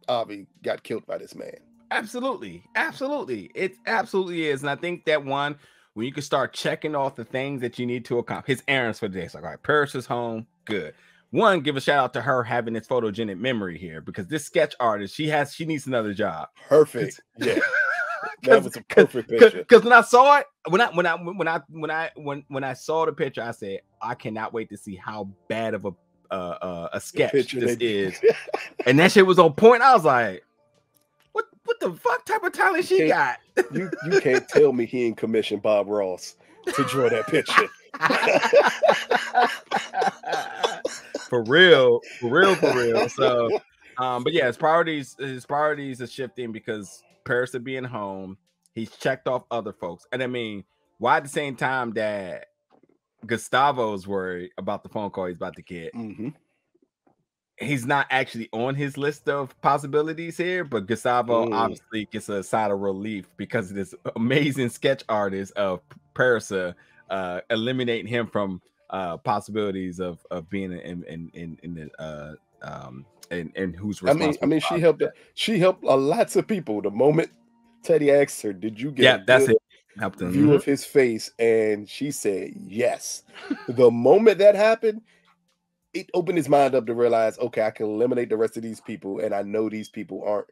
Avi got killed by this man? Absolutely. It absolutely is. And I think that when you can start checking off the things that you need to accomplish, his errands for the day. It's like, all right, Paris is home. Good. One, give a shout out to her having this photogenic memory here, because this sketch artist, she needs another job. Perfect. Yeah. That was a perfect picture. Because when I saw it, when I saw the picture, I said, I cannot wait to see how bad of a sketch this is. And that shit was on point. I was like, what the fuck type of talent she got? You can't tell me he ain't commissioned Bob Ross to draw that picture. For real. So, but yeah, his priorities are shifting because Paris are being home. He's checked off other folks, and I mean, why at the same time that Gustavo's worried about the phone call he's about to get. Mm-hmm. He's not actually on his list of possibilities here, but Gustavo obviously gets a side of relief because of this amazing sketch artist of Parisa eliminating him from possibilities of being in the and who's responsible. I mean, she helped lots of people. The moment Teddy asked her, "Did you get that's it?" Helped him. View of his face, and she said yes. The moment that happened, it opened his mind up to realize, okay, I can eliminate the rest of these people, and I know these people aren't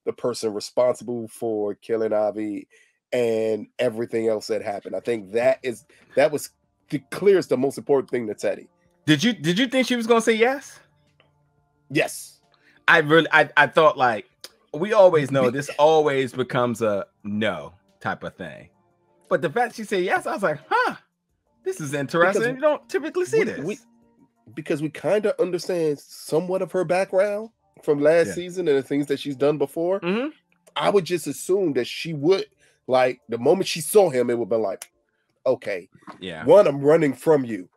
the person responsible for killing Avi and everything else that happened. I think that was clears the most important thing to Teddy. Did you think she was gonna say yes? Yes. I thought, like, we always know this always becomes a no type of thing. But the fact she said yes, I was like, huh, this is interesting. Because you don't typically see this. Because we kind of understand somewhat of her background from last season and the things that she's done before. Mm-hmm. I would just assume that she would, like, the moment she saw him, it would be like, okay, one, I'm running from you.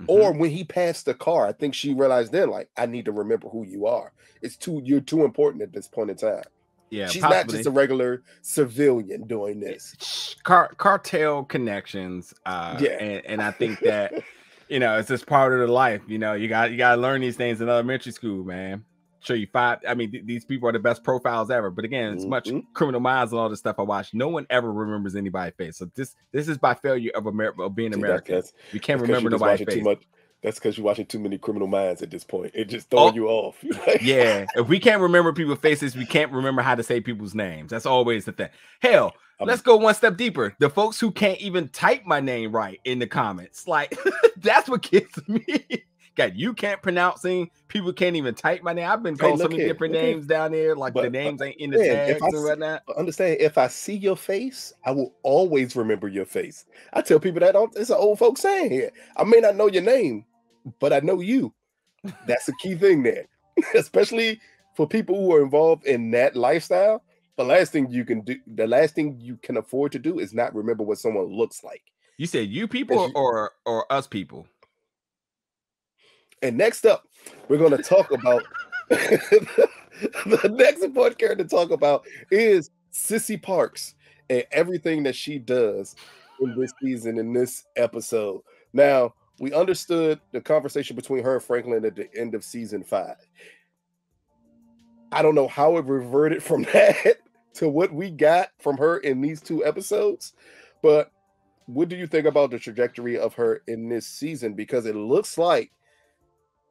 Mm-hmm. Or when he passed the car, I think she realized then, like, I need to remember who you are. You're too important at this point in time. Yeah, she's not just a regular civilian doing this. Cartel connections. And I think that it's just part of the life. You gotta learn these things in elementary school, man. Show you five. I mean, these people are the best profiles ever. But again, it's much Criminal Minds and all this stuff I watch. No one ever remembers anybody's face. So this is by failure of being American. You can't remember nobody's face. That's because you're watching too many Criminal Minds at this point. It just throwing you off. Yeah. If we can't remember people's faces, we can't remember how to say people's names. That's always the thing. Hell, let's go one step deeper. The folks who can't even type my name right in the comments. Like, that's what gets me. God, you can't pronouncing. People can't even type my name. I've been called so many different names down there. Like, the names ain't in the tags and whatnot. Understand, if I see your face, I will always remember your face. I tell people that it's an old folks saying here. I may not know your name, but I know you. That's a key thing there. Especially for people who are involved in that lifestyle. The last thing you can afford to do is not remember what someone looks like. You said you people or us people? And next up, we're going to talk about the next important character to talk about is Cissy Parks and everything that she does in this season, in this episode. Now, we understood the conversation between her and Franklin at the end of season 5. I don't know how it reverted from that to what we got from her in these 2 episodes, but what do you think about the trajectory of her in this season? Because it looks like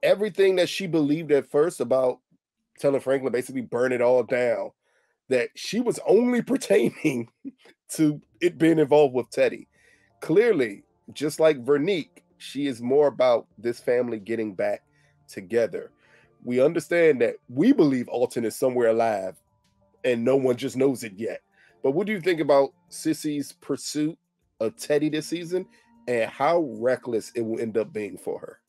everything that she believed at first about telling Franklin basically burn it all down, that she was only pertaining to it being involved with Teddy. Clearly, just like Veronique, she is more about this family getting back together. We understand that we believe Alton is somewhere alive and no one just knows it yet. But what do you think about Cissy's pursuit of Teddy this season and how reckless it will end up being for her?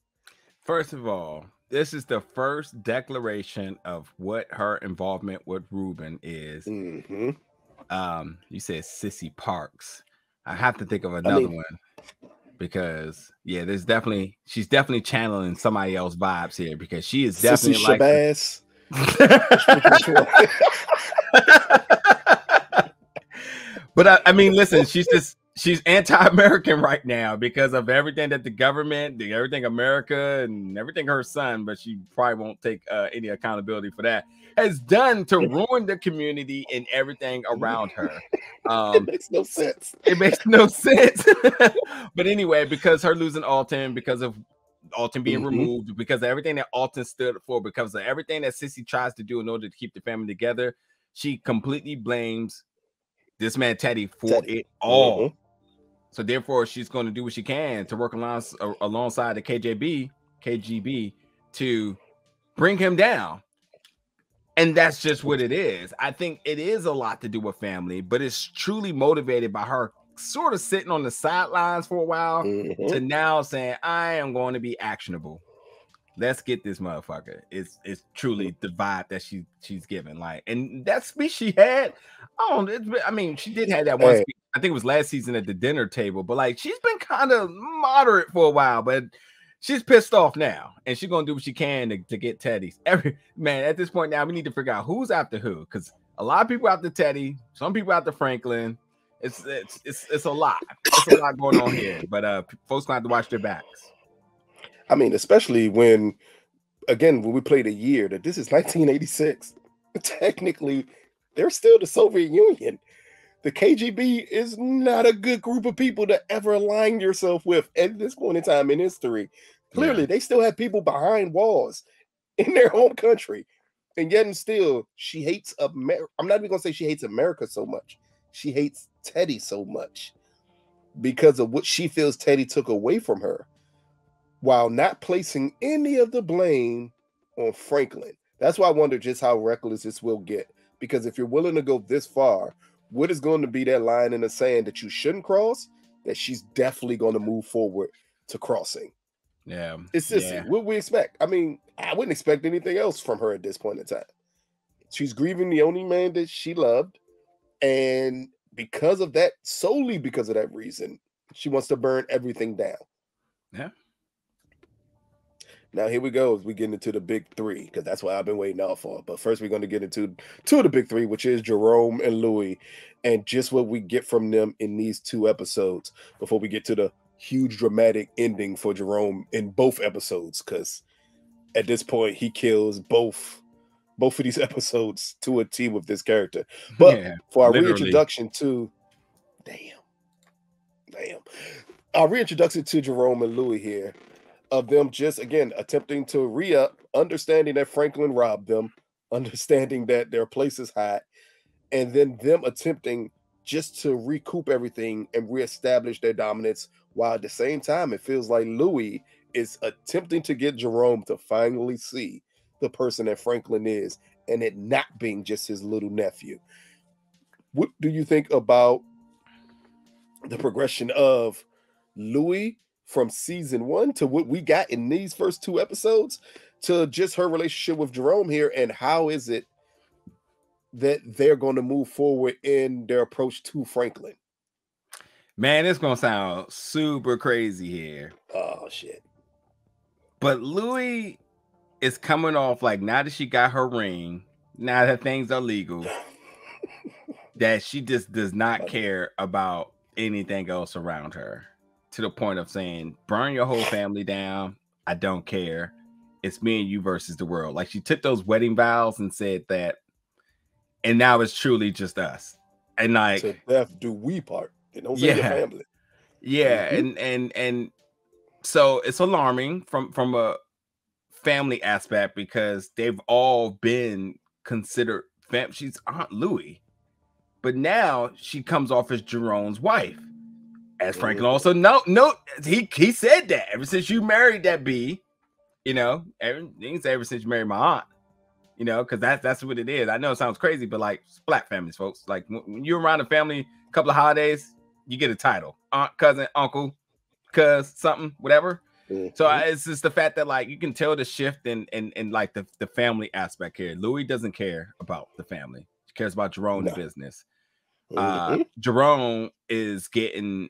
First of all, this is the first declaration of what her involvement with Ruben is. Mm-hmm. You said Cissy Parks. I have to think of another one because she's definitely channeling somebody else's vibes here because she is definitely Cissy Shabazz. But I mean, listen, she's anti-American right now because of everything that the government, everything America and everything her son, but she probably won't take any accountability for that, has done to ruin the community and everything around her. It makes no sense. It makes no sense. But anyway, because her losing Alton, because of Alton being removed, because of everything that Alton stood for, because of everything that Cissy tries to do in order to keep the family together, she completely blames this man Teddy for Teddy. it all. So therefore, she's going to do what she can to work alongside the KGB to bring him down. And that's just what it is. I think it is a lot to do with family, but it's truly motivated by her sort of sitting on the sidelines for a while to now saying, I am going to be actionable. Let's get this motherfucker. It's truly the vibe that she's given. Like, and that speech she had, I mean, she did have that one speech. I think it was last season at the dinner table, but like she's been kind of moderate for a while, but she's pissed off now, and she's gonna do what she can to get Teddy's. Man, at this point now, we need to figure out who's after who, because a lot of people after Teddy, some people after Franklin. It's a lot. It's a lot going on here, but folks gonna have to watch their backs. I mean, especially when we played a year that this is 1986. Technically, they're still the Soviet Union. The KGB is not a good group of people to ever align yourself with at this point in time in history. Clearly, they still have people behind walls in their home country. And yet and still, she hates America. I'm not even going to say she hates America so much. She hates Teddy so much because of what she feels Teddy took away from her, while not placing any of the blame on Franklin. That's why I wonder just how reckless this will get. Because if you're willing to go this far, what is going to be that line in the sand that you shouldn't cross, that she's definitely going to move forward to crossing? Yeah. It's Cissy. What we expect? I mean, I wouldn't expect anything else from her at this point in time. She's grieving the only man that she loved. And because of that, solely because of that reason, she wants to burn everything down. Yeah. Now here we go. We get into the big three, because that's what I've been waiting out for. But first, we're going to get into two of the big three, which is Jerome and Louie, and just what we get from them in these 2 episodes before we get to the huge dramatic ending for Jerome in both episodes. Because at this point, he kills both of these episodes to a T with this character. But for our reintroduction to, our reintroduction to Jerome and Louie here, of them just, again, attempting to re-up, understanding that Franklin robbed them, understanding that their place is hot, and then them attempting just to recoup everything and reestablish their dominance, while at the same time, it feels like Louie is attempting to get Jerome to finally see the person that Franklin is, and it not being just his little nephew. What do you think about the progression of Louie from season 1 to what we got in these first 2 episodes to just her relationship with Jerome here, and how is it that they're going to move forward in their approach to Franklin? Man, it's going to sound super crazy here. Oh, shit. But Louie is coming off like, now that she got her ring, now that things are legal, that she just does not care about anything else around her, to the point of saying, burn your whole family down. I don't care. It's me and you versus the world. Like, she took those wedding vows and said that, and now it's truly just us. And like, to death do we part. They don't say your family. Yeah. And so it's alarming from a family aspect, because they've all been considered she's Aunt Louie, but now she comes off as Jerome's wife. As Franklin also he said that ever since you married that B, ever since you married my aunt, because that's what it is. I know it sounds crazy, but like, it's Black families, folks. Like, when you're around a family, a couple of holidays, you get a title: aunt, cousin, uncle, cuz, something, whatever. So it's just the fact that, like, you can tell the shift in like the family aspect here. Louie doesn't care about the family; she cares about Jerome, the business. Jerome is getting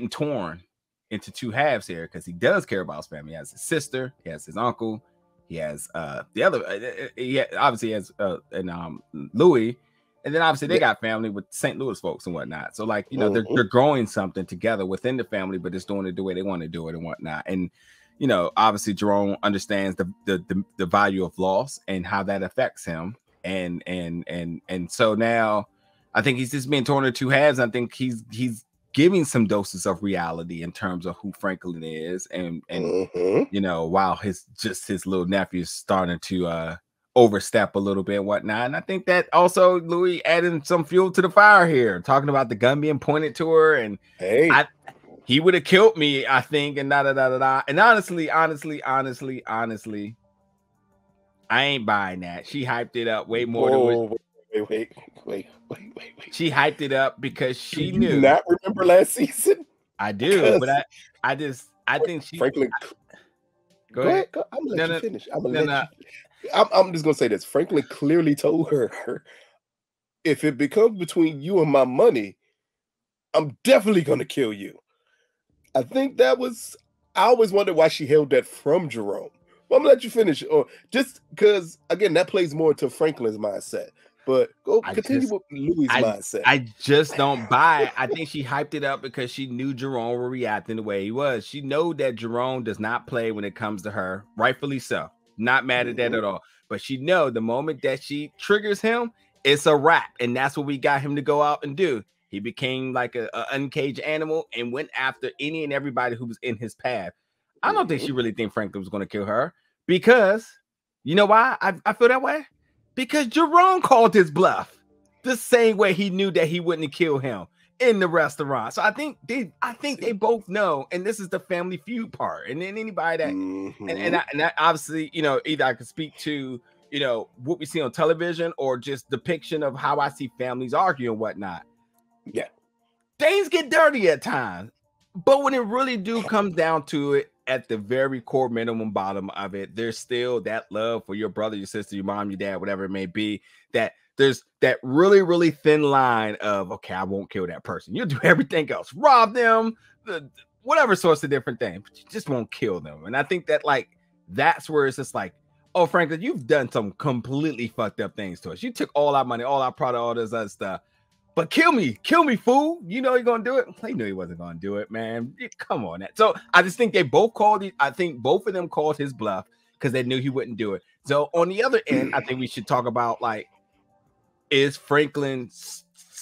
torn into 2 halves here, because he does care about his family. He has his sister, he has his uncle, he has the other, obviously he has Louie, and then obviously they got family with St. Louis folks and whatnot. So like, they're growing something together within the family, but it's doing it the way they want to do it and whatnot. And obviously Jerome understands the value of loss and how that affects him, and so now I think he's just being torn into 2 halves. I think he's giving some doses of reality in terms of who Franklin is, and while his little nephew is starting to overstep a little bit and whatnot. And I think that also Louie adding some fuel to the fire here, talking about the gun being pointed to her. And he would have killed me, I think, and da. And honestly, I ain't buying that. She hyped it up way more than wait. She hyped it up because she knew. Do you not remember last season? I do, but I think she Franklin. Go ahead. I'm gonna let you finish. I'm just gonna say this. Franklin clearly told her, if it becomes between you and my money, I'm definitely gonna kill you. I think that was. I always wondered why she held that from Jerome. Well, I'm gonna let you finish, or just because again that plays more into Franklin's mindset. But continue with Louie's mindset. I just don't buy it. I think she hyped it up because she knew Jerome would react in the way he was. She know that Jerome does not play when it comes to her, rightfully so. Not mad at that at all. But she know the moment that she triggers him, it's a wrap, and that's what we got him to go out and do. He became like an uncaged animal and went after any and everybody who was in his path. I don't think she really think Franklin was going to kill her because you know why I feel that way. Because Jerome called his bluff the same way he knew that he wouldn't kill him in the restaurant. So I think they both know, and this is the family feud part. And then anybody that and I obviously, either I could speak to, what we see on television or just depiction of how I see families argue and whatnot. Yeah. Things get dirty at times. But when it really do come down to it, at the very core minimum bottom of it, there's still that love for your brother, your sister, your mom, your dad, whatever it may be, that there's that really, really thin line of, okay, I won't kill that person. You'll do everything else, rob them, whatever sorts of different things, but you just won't kill them. And I think that that's where it's just like, oh, Franklin, you've done some completely fucked up things to us. You took all our money, all our product, all this other stuff. But kill me, fool. You know you're gonna do it. He knew he wasn't gonna do it, man. Come on. So I just think they both called it. I think both of them called his bluff because they knew he wouldn't do it. So on the other end, I think we should talk about is Franklin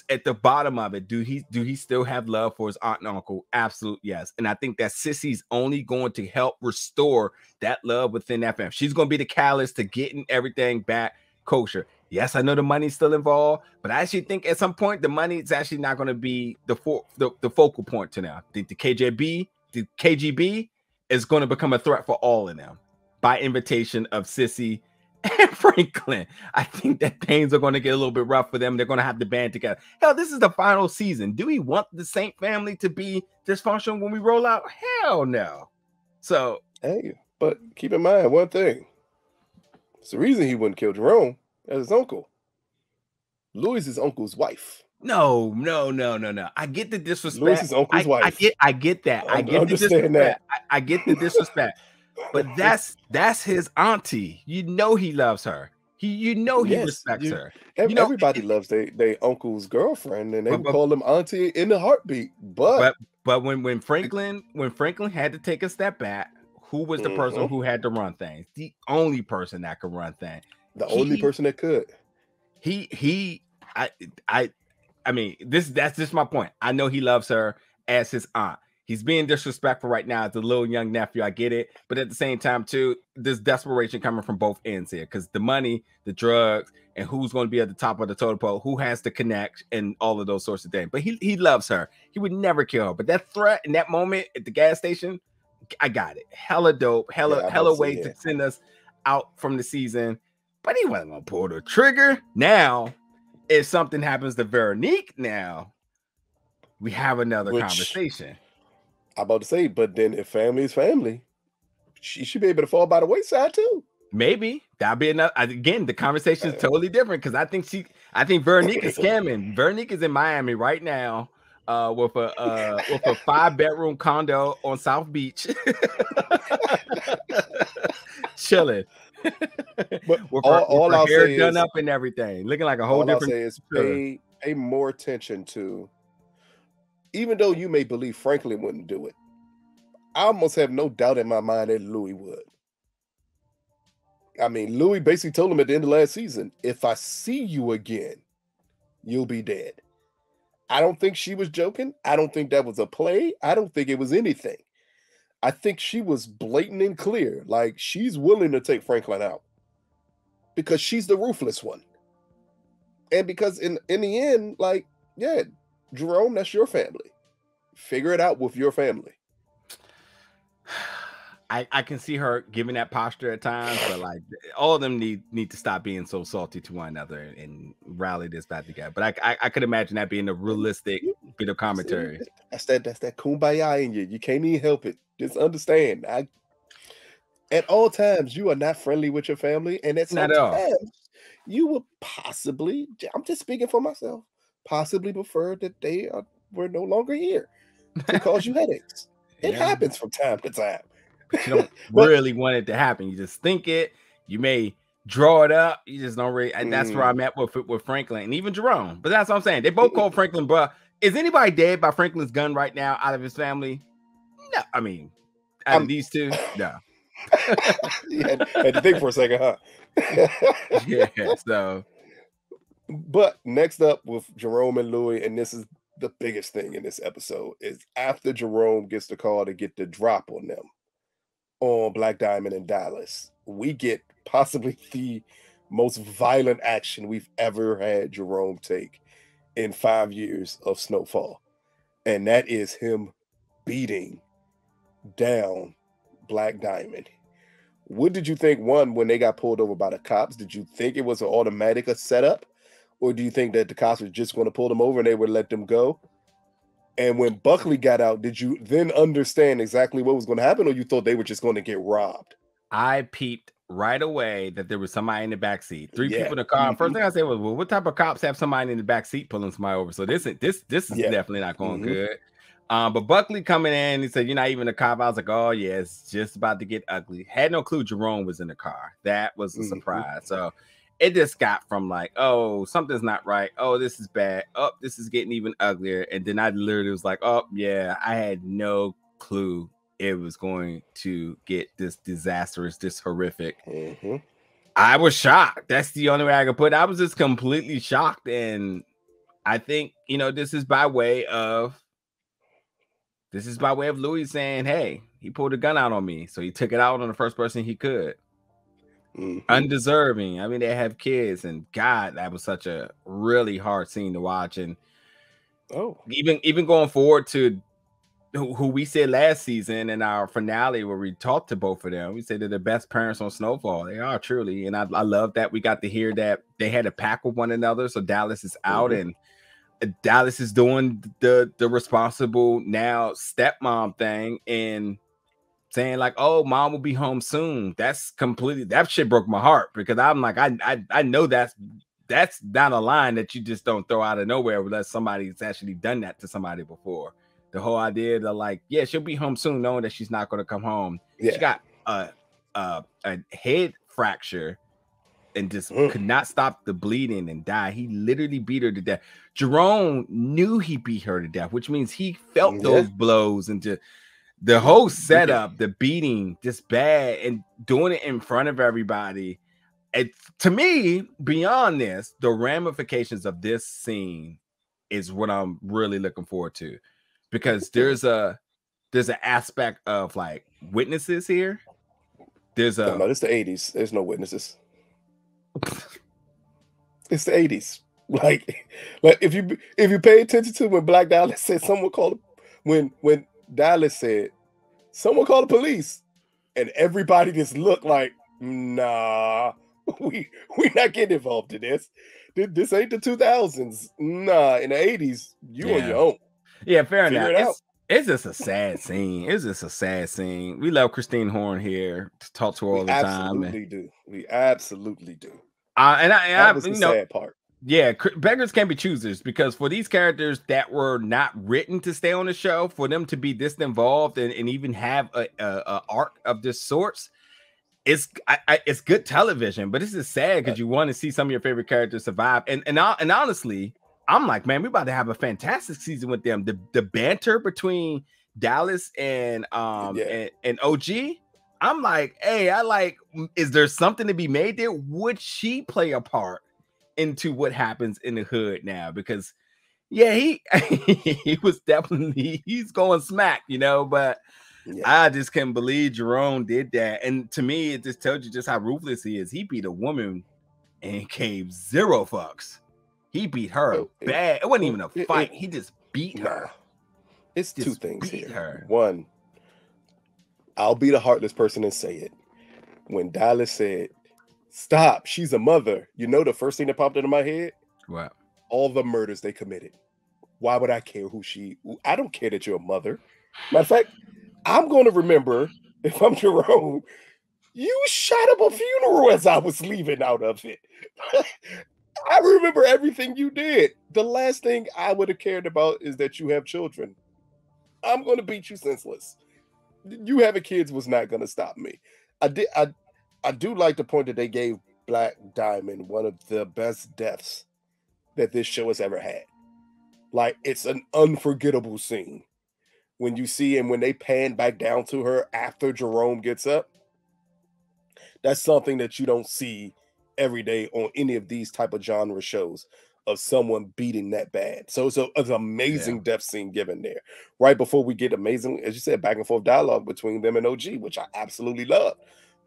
at the bottom of it? Do he still have love for his aunt and uncle? Absolute yes. And I think that Cissy's only going to help restore that love within that family. She's gonna be the catalyst to getting everything back kosher. Yes, I know the money's still involved, but I actually think at some point the money is actually not going to be the focal point to now. I think the KGB is going to become a threat for all of them by invitation of Cissy and Franklin. I think that things are going to get a little bit rough for them. They're going to have to band together. Hell, this is the final season. Do we want the Saint family to be dysfunctional when we roll out? Hell no. So, hey, but keep in mind one thing. It's the reason he wouldn't kill Jerome. As his uncle. Louie is his uncle's wife. No. I get the disrespect. Louie is his uncle's wife. I get that. I get the disrespect. I get the disrespect. But that's his auntie. You know he loves her. He respects her. Everybody loves their uncle's girlfriend, and they would call him auntie in a heartbeat. But when Franklin had to take a step back, who was the person who had to run things? The only person that could run things. The only person that could. I mean, that's just my point. I know he loves her as his aunt. He's being disrespectful right now as a little young nephew. I get it. But at the same time, too, there's desperation coming from both ends here because the money, the drugs, and who's going to be at the top of the totem pole, who has to connect, and all of those sorts of things. But he loves her. He would never kill her. But that threat in that moment at the gas station, I got it. Hella dope. Hella way to send us out from the season. But he wasn't going to pull the trigger. Now, if something happens to Veronique now, we have another conversation. I'm about to say, but then if family is family, she should be able to fall by the wayside too. Maybe. That'll be enough. Again, the conversation is totally different because I think Veronique is scamming. Veronique is in Miami right now with a 5-bedroom condo on South Beach. Chilling. But with all her I'll hair say done is, up and everything, looking like a whole different. I'll say is pay more attention to. Even though you may believe Franklin wouldn't do it, I almost have no doubt in my mind that Louie would. I mean, Louie basically told him at the end of last season, "If I see you again, you'll be dead." I don't think she was joking. I don't think that was a play. I don't think it was anything. I think she was blatant and clear. Like, she's willing to take Franklin out. because she's the ruthless one. And because in the end, like, yeah, Jerome, that's your family. Figure it out with your family. I can see her giving that posture at times, but like all of them need to stop being so salty to one another and rally this back together. But I could imagine that being a realistic bit of commentary. That's that kumbaya in you. You can't even help it. Just understand. At all times, you are not friendly with your family, and at some times, you will possibly, I'm just speaking for myself, possibly prefer that were no longer here to cause you headaches. It happens from time to time. But you don't really want it to happen. You just think it. You may draw it up. You just don't really. And that's where I'm at with Franklin and even Jerome. But that's what I'm saying. They both call Franklin, bro. Is anybody dead by Franklin's gun right now out of his family? No. I mean, out of these two, no. You had to think for a second, huh? Yeah. So, but next up with Jerome and Louie, and this is the biggest thing in this episode, is after Jerome gets the call to get the drop on them on Black Diamond and Dallas, we get possibly the most violent action we've ever had Jerome take in 5 years of Snowfall, and that is him beating down Black Diamond. What did you think, one, when they got pulled over by the cops? Did you think it was an automatic setup, or do you think that the cops were just going to pull them over and they would let them go? And when Buckley got out, did you then understand exactly what was going to happen, or you thought they were just going to get robbed? I peeped right away that there was somebody in the back seat. 3 people in the car. First thing I said was, "Well, what type of cops have somebody in the back seat pulling somebody over?" So this is definitely not going good. But Buckley coming in, he said, "You're not even a cop." I was like, "Oh yeah, it's just about to get ugly." Had no clue Jerome was in the car. That was a surprise. So it just got from like, oh, something's not right. Oh, this is bad. Oh, this is getting even uglier. And then I literally was like, oh yeah, I had no clue it was going to get this disastrous, this horrific. I was shocked. That's the only way I could put it. I was just completely shocked. And I think, this is by way of Louie saying, hey, he pulled a gun out on me. So he took it out on the first person he could. Undeserving. I mean, they have kids, and God, that was such a really hard scene to watch. And even going forward to who we said last season in our finale where we talked to both of them, we said they're the best parents on Snowfall. They are truly, and I love that we got to hear that they had a pact with one another. So Dallas is out, and Dallas is doing the responsible now stepmom thing and saying like, oh, mom will be home soon. That shit broke my heart, because I'm like, I know that's not a line that you just don't throw out of nowhere unless somebody's actually done that to somebody before. The whole idea that like, yeah, she'll be home soon, knowing that she's not going to come home. She got a head fracture and just could not stop the bleeding and die. He literally beat her to death. Jerome knew he beat her to death, which means he felt those blows, and just the whole setup, the beating, just bad, and doing it in front of everybody. To me, beyond this, the ramifications of this scene is what I'm really looking forward to, because there's an aspect of like witnesses here. No, it's the 80s. There's no witnesses. It's the 80s. Like if you pay attention to when Black Dallas said someone called when Dallas said someone called the police, and everybody just looked like, nah, we not getting involved in this. This ain't the 2000s. Nah, in the 80s, you on your own. Yeah, fair enough. It's just a sad scene. We love Christine Horn here to talk to her all the time. We absolutely do. That was the sad part. Yeah, beggars can't be choosers, because for these characters that were not written to stay on the show, for them to be this involved and even have a arc of this sorts, it's good television. But this is sad because you want to see some of your favorite characters survive. And honestly, I'm like, man, we're about to have a fantastic season with them. The banter between Dallas and OG. I'm like, hey, is there something to be made there? Would she play a part into what happens in the hood now? Because he was definitely, he's going smack, but I just can't believe Jerome did that. And to me, it just tells you just how ruthless he is. He beat a woman and gave zero fucks. He beat her bad. It wasn't even a fight. He just beat her. It's two things here. One, I'll be the heartless person and say it. When Dallas said, "Stop, she's a mother," you know the first thing that popped into my head? What? All the murders they committed. Why would I care I don't care that you're a mother. Matter of fact, I'm going to remember, if I'm Jerome, you shot up a funeral as I was leaving out of it. I remember everything you did. The last thing I would have cared about is that you have children. I'm going to beat you senseless. You having kids was not going to stop me. I do like the point that they gave Black Diamond one of the best deaths that this show has ever had. Like, it's an unforgettable scene. When you see him, when they pan back down to her after Jerome gets up, that's something that you don't see every day on any of these type of genre shows, of someone beating that bad. So it's an amazing death scene given there. Right before we get amazing, as you said, back and forth dialogue between them and OG, which I absolutely love.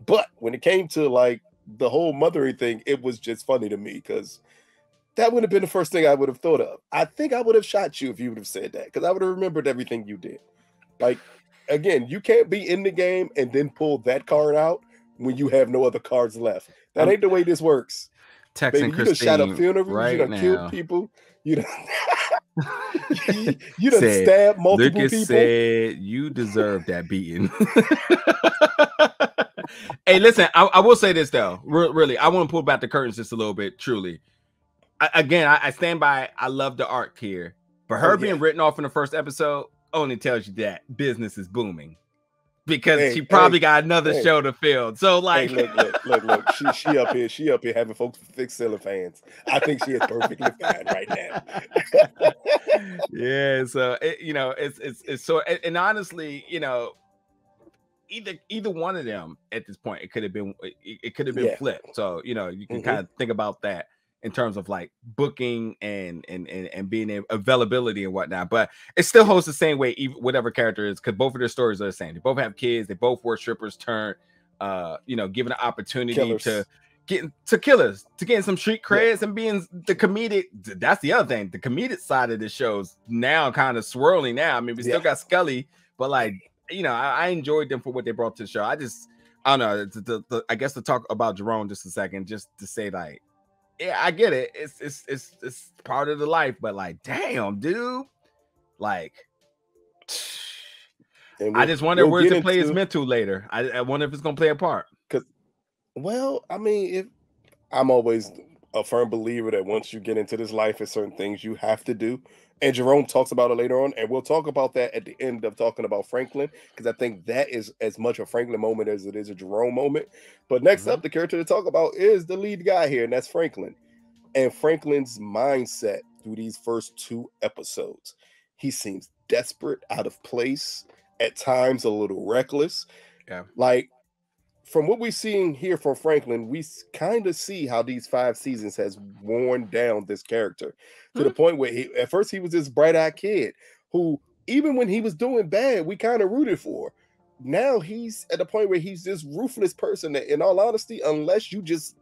But when it came to like the whole mothering thing, it was just funny to me because that would have been the first thing I would have thought of. I think I would have shot you if you would have said that, because I would have remembered everything you did. Like, again, you can't be in the game and then pull that card out when you have no other cards left. That ain't the way this works. Texting Christine, you done shot up funerals, you done killed people, you done, you done stabbed multiple Lucas people. Said you deserve that beating. Hey, listen, I will say this though. Really, I want to pull back the curtains just a little bit. Truly, I stand by. I love the arc here, but her being written off in the first episode only tells you that business is booming, because she probably got another show to fill. So like, look, she up here having folks fix ceiling fans. I think she is perfectly fine right now. Yeah, so it's so, and honestly, either one of them at this point, it could have been flipped. So you can kind of think about that in terms of like booking and being availability and whatnot, but it still holds the same way, even whatever character is, because both of their stories are the same. They both have kids, they both were strippers turned given an opportunity killers. to get some street creds and being the comedic. That's the other thing, the comedic side of the show's now kind of swirling now. I mean, we still got Scully, but like, I enjoyed them for what they brought to the show. I don't know, I guess to talk about Jerome just a second, just to say like, yeah, I get it. It's part of the life, but like, damn, dude, like, I just wonder where to play his mental later. I wonder if it's gonna play a part. Well, I mean, I'm always a firm believer that once you get into this life, there's certain things you have to do. And Jerome talks about it later on, and we'll talk about that at the end of talking about Franklin, because I think that is as much a Franklin moment as it is a Jerome moment. But next up, the character to talk about is the lead guy here, and that's Franklin. And Franklin's mindset through these first 2 episodes. He seems desperate, out of place, at times a little reckless. Yeah. Like, from what we're seeing here from Franklin, we kind of see how these 5 seasons has worn down this character to the point where at first he was this bright-eyed kid who, even when he was doing bad, we kind of rooted for. Now he's at the point where he's this ruthless person that, in all honesty, unless you just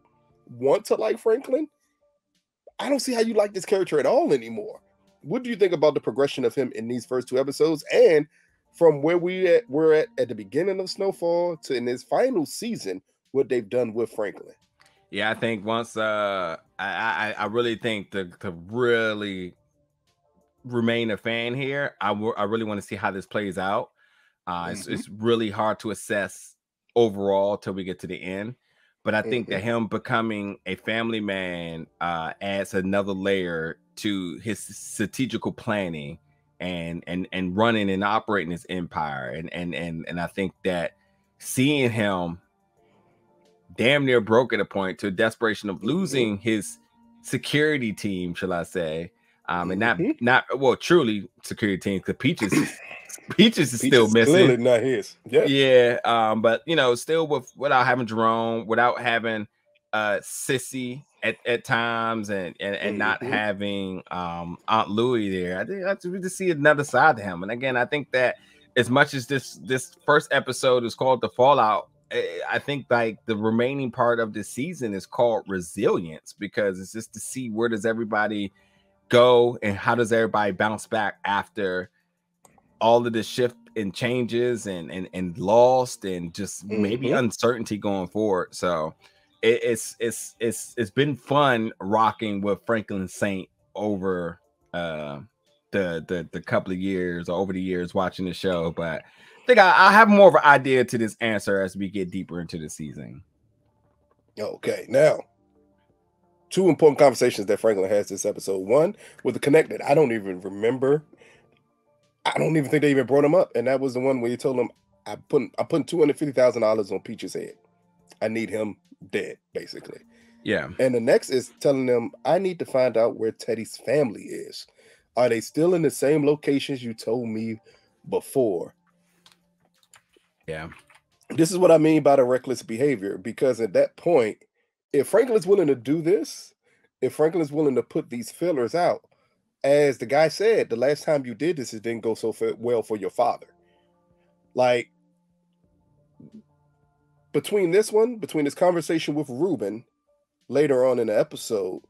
want to like Franklin, I don't see how you like this character at all anymore. What do you think about the progression of him in these first 2 episodes, and from where we're at the beginning of Snowfall to in this final season, what they've done with Franklin? Yeah, I think once I really think to really remain a fan here, I really want to see how this plays out. It's really hard to assess overall till we get to the end, but I think that him becoming a family man adds another layer to his strategical planning and running and operating his empire, and I think that seeing him damn near broke at a point to a desperation of losing his security team, shall I say, and not well, truly security team, because Peaches is still missing. Clearly not his. But still without having Jerome, without having Cissy at times, and not having Aunt Louie there. I think we just see another side to him. And again, I think that as much as this first episode is called The Fallout, I think like the remaining part of the season is called resilience, because it's just to see where does everybody go and how does everybody bounce back after all of the shift and changes and lost and just maybe uncertainty going forward. So it's been fun rocking with Franklin Saint over the couple of years or over the years watching the show, but I think I have more of an idea to this answer as we get deeper into the season. Okay, now 2 important conversations that Franklin has this episode. One with the connected. I don't even remember. I don't even think they even brought him up, and that was the one where he told him, "I'm putting $250,000 on Peach's head. I need him dead, basically." Yeah. And the next is telling them, "I need to find out where Teddy's family is. Are they still in the same locations you told me before?" Yeah. This is what I mean by the reckless behavior, because at that point, if Franklin's willing to do this, if Franklin's willing to put these fillers out, as the guy said, the last time you did this, it didn't go so well for your father. Like, between this conversation with Ruben later on in the episode,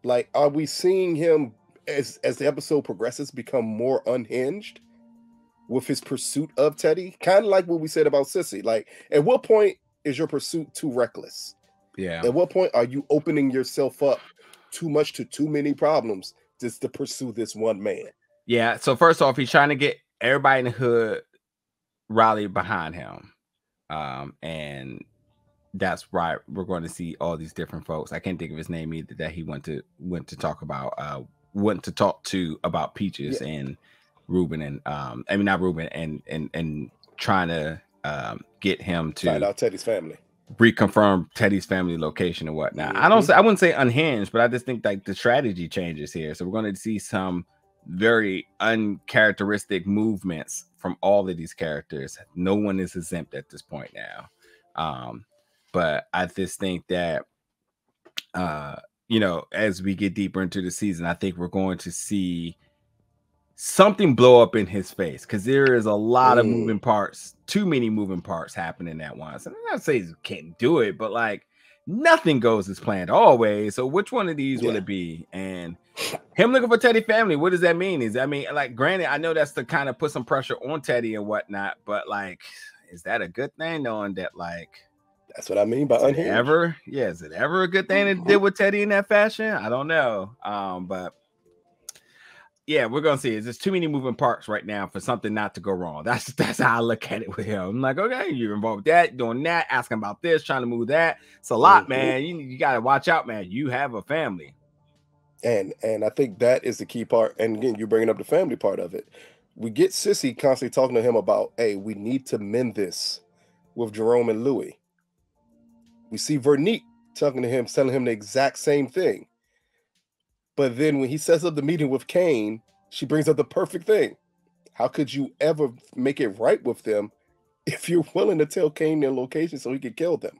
like, are we seeing him as the episode progresses become more unhinged with his pursuit of Teddy? Kind of like what we said about Cissy. Like, at what point is your pursuit too reckless? Yeah. At what point are you opening yourself up too much to too many problems just to pursue this one man? Yeah. So first off, he's trying to get everybody in the hood rallied behind him. And that's right. We're going to see all these different folks. I can't think of his name either that he went to talk about, went to talk to about Peaches and Ruben and I mean not Ruben and trying to get him to find out Teddy's family, reconfirm Teddy's family location and whatnot. I wouldn't say unhinged, but I just think like the strategy changes here. So we're going to see some very uncharacteristic movements from all of these characters. No one is exempt at this point now. But I just think that you know, as we get deeper into the season, I think we're going to see something blow up in his face, because there is a lot of moving parts, too many moving parts happening at once. And I'm not saying he can't do it, but like nothing goes as planned always. So which one of these will it be? And him looking for Teddy family, what does that mean? Like, granted, I know that's to kind of put some pressure on Teddy and whatnot, but like, is that a good thing, knowing that like that's what I mean by unhinged? Is it ever a good thing to deal with Teddy in that fashion? I don't know. But yeah, we're gonna see. It's just too many moving parts right now for something not to go wrong. That's how I look at it with him. I'm like, okay, you're involved with that, doing that, asking about this, trying to move that. It's a lot, man. You gotta watch out, man. You have a family. And I think that is the key part. And again, you're bringing up the family part of it. We get Cissy constantly talking to him about, hey, we need to mend this with Jerome and Louie. We see Veronique talking to him, telling him the exact same thing. But then when he sets up the meeting with Kane, she brings up the perfect thing. How could you ever make it right with them if you're willing to tell Kane their location so he can kill them?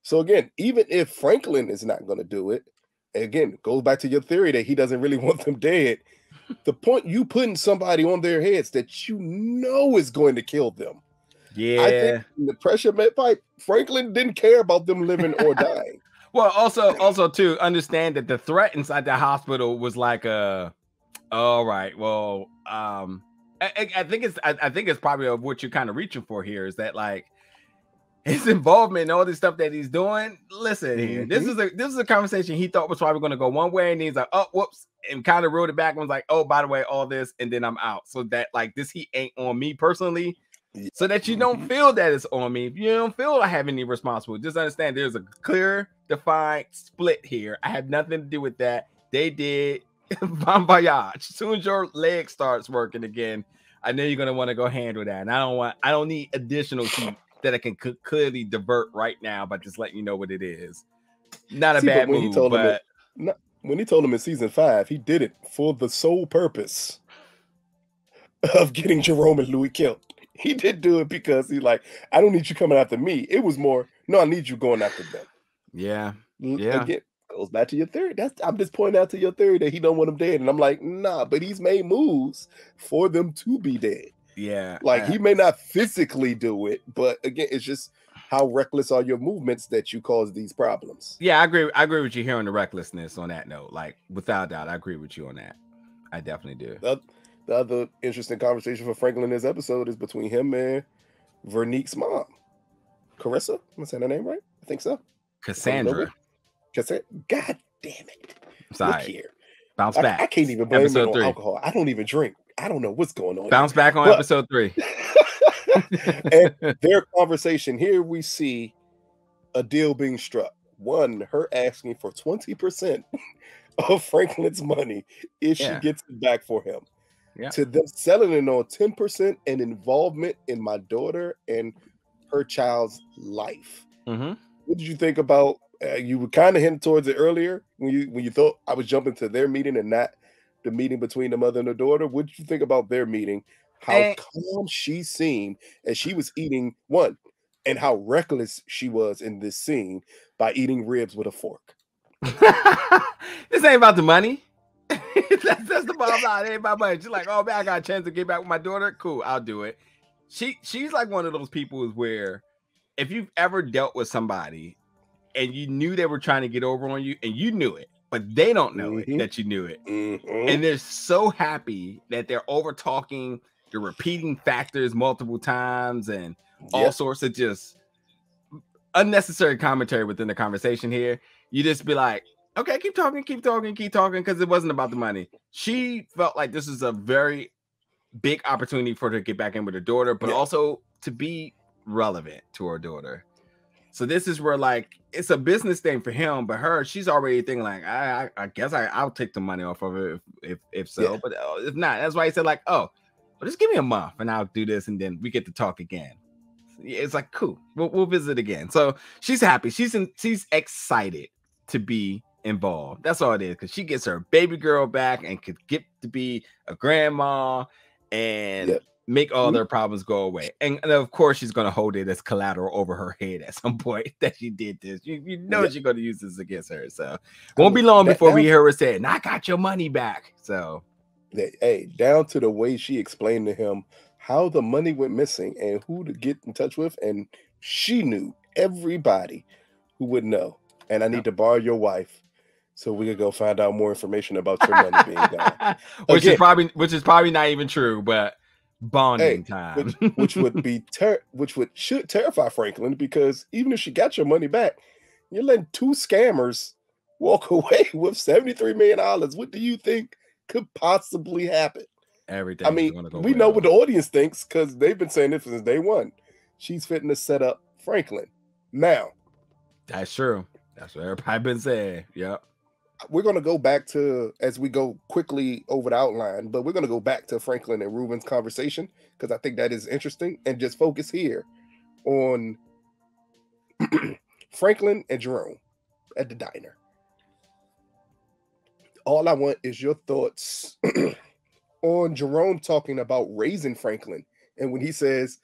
So again, even if Franklin is not going to do it, again, it goes back to your theory that he doesn't really want them dead. The point you putting somebody on their heads that you know is going to kill them. Yeah. I think in the pressure pipe, Franklin didn't care about them living or dying. Well, also to understand that the threat inside the hospital was like all right, well, I think it's probably of what you're kind of reaching for here, is that like his involvement in all this stuff that he's doing. Listen here, this is a conversation he thought was probably going to go one way, and he's like, oh, whoops, and kind of reeled it back and was like, oh, by the way, all this, and then I'm out. So that like this heat ain't on me personally. So that you don't feel that it's on me. If you don't feel I have any responsibility, just understand there's a clear, defined split here. I have nothing to do with that. They did. Bon voyage. As soon as your leg starts working again, I know you're gonna want to go handle that. And I don't need additional heat that I can clearly divert right now by just letting you know what it is. Not a bad move, but when he told him in season 5, he did it for the sole purpose of getting Jerome and Louie killed. He did do it because he's like, I don't need you coming after me. It was more, no, I need you going after them. Yeah. Again, goes back to your theory. I'm just pointing out to your theory that he don't want them dead. And I'm like, nah, but he's made moves for them to be dead. Yeah. Like he may not physically do it, but again, it's just how reckless are your movements that you cause these problems? Yeah, I agree with you here on the recklessness on that note. Like, without doubt, I agree with you on that. I definitely do. The other interesting conversation for Franklin in this episode is between him and Veronique's mom. Carissa? Am I saying her name right? I think so. Cassandra. God damn it. Sorry. Look here. Bounce back. I can't even blame it on alcohol. I don't even drink. I don't know what's going on. Bounce back on episode 3. And their conversation here, we see a deal being struck. One, her asking for 20% of Franklin's money if she gets it back for him. Yeah. To them selling it on 10% and involvement in my daughter and her child's life. Mm-hmm. What did you think about? You were kind of hinting towards it earlier when you thought I was jumping to their meeting and not the meeting between the mother and the daughter. What did you think about their meeting? How calm she seemed as she was eating one, and how reckless she was in this scene by eating ribs with a fork. This ain't about the money. that's the bottom line. It ain't about money. She's like, oh man, I got a chance to get back with my daughter. Cool, I'll do it. She's like one of those people where if you've ever dealt with somebody and you knew they were trying to get over on you and you knew it, but they don't know it, that you knew it. Mm-hmm. And they're so happy that they're over talking, they're repeating factors multiple times and all sorts of just unnecessary commentary within the conversation here. You just be like, okay, keep talking, because it wasn't about the money. She felt like this is a very big opportunity for her to get back in with her daughter, but also to be relevant to her daughter. So this is where, like, it's a business thing for him, but her, she's already thinking like, I guess I'll take the money off of it if so. Yeah. But if not, that's why he said like, oh, well, just give me a month and I'll do this, and then we get to talk again. It's like, cool, we'll visit again. So she's happy. She's excited to be involved. That's all it is, because she gets her baby girl back and could get to be a grandma and make all their problems go away. And of course, she's going to hold it as collateral over her head at some point that she did this. You know she's going to use this against her. So won't be long before we hear her say, "I got your money back." So, hey, down to the way she explained to him how the money went missing and who to get in touch with, and she knew everybody who would know. And I need to borrow your wife so we could go find out more information about your money being gone. which is probably not even true, but bonding time. which should terrify Franklin, because even if she got your money back, you're letting 2 scammers walk away with $73 million. What do you think could possibly happen? Everything. I mean, we know what the audience thinks because they've been saying this since day one. She's fitting to set up Franklin. Now, that's true. That's what everybody been saying. Yep. We're going to go back to, as we go quickly over the outline, but we're going to go back to Franklin and Ruben's conversation because I think that is interesting, and just focus here on Franklin and Jerome at the diner. All I want is your thoughts on Jerome talking about raising Franklin, and when he says,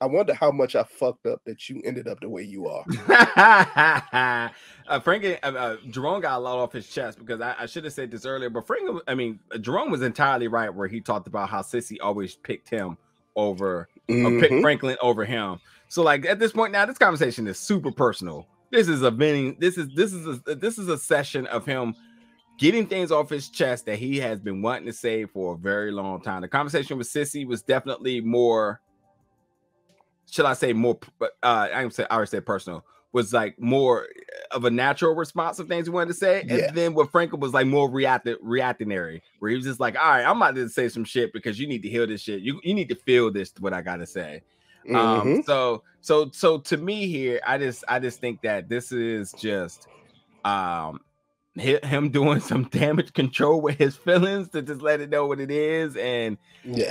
I wonder how much I fucked up that you ended up the way you are. Jerome got a lot off his chest, because I should have said this earlier, but Jerome was entirely right where he talked about how Cissy always picked him over, or picked Franklin over him. So like at this point now, this conversation is super personal. This is a session of him getting things off his chest that he has been wanting to say for a very long time. The conversation with Cissy was definitely more, should I say more? I already said personal. Was like more of a natural response of things he wanted to say, and then with Franklin was like more reactionary, where he was just like, "All right, I'm about to say some shit because you need to hear this shit. You need to feel this. What I gotta say." So to me here, I just think that this is just him doing some damage control with his feelings to just let it know what it is, and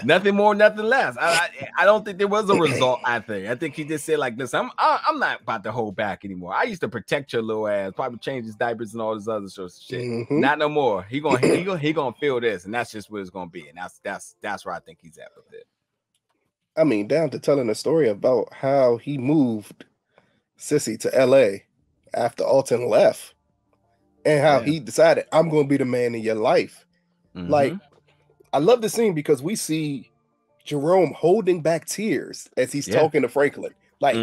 nothing more, nothing less. I don't think there was a result. I think he just said like, listen, I'm not about to hold back anymore. I used to protect your little ass, probably change his diapers and all this other sort of shit. Not no more. He gonna feel this, and that's just what it's gonna be, and that's where I think he's at with it. I mean, down to telling a story about how he moved Cissy to L.A. after Alton left. And how he decided, I'm going to be the man in your life. Like, I love the scene because we see Jerome holding back tears as he's talking to Franklin. Like,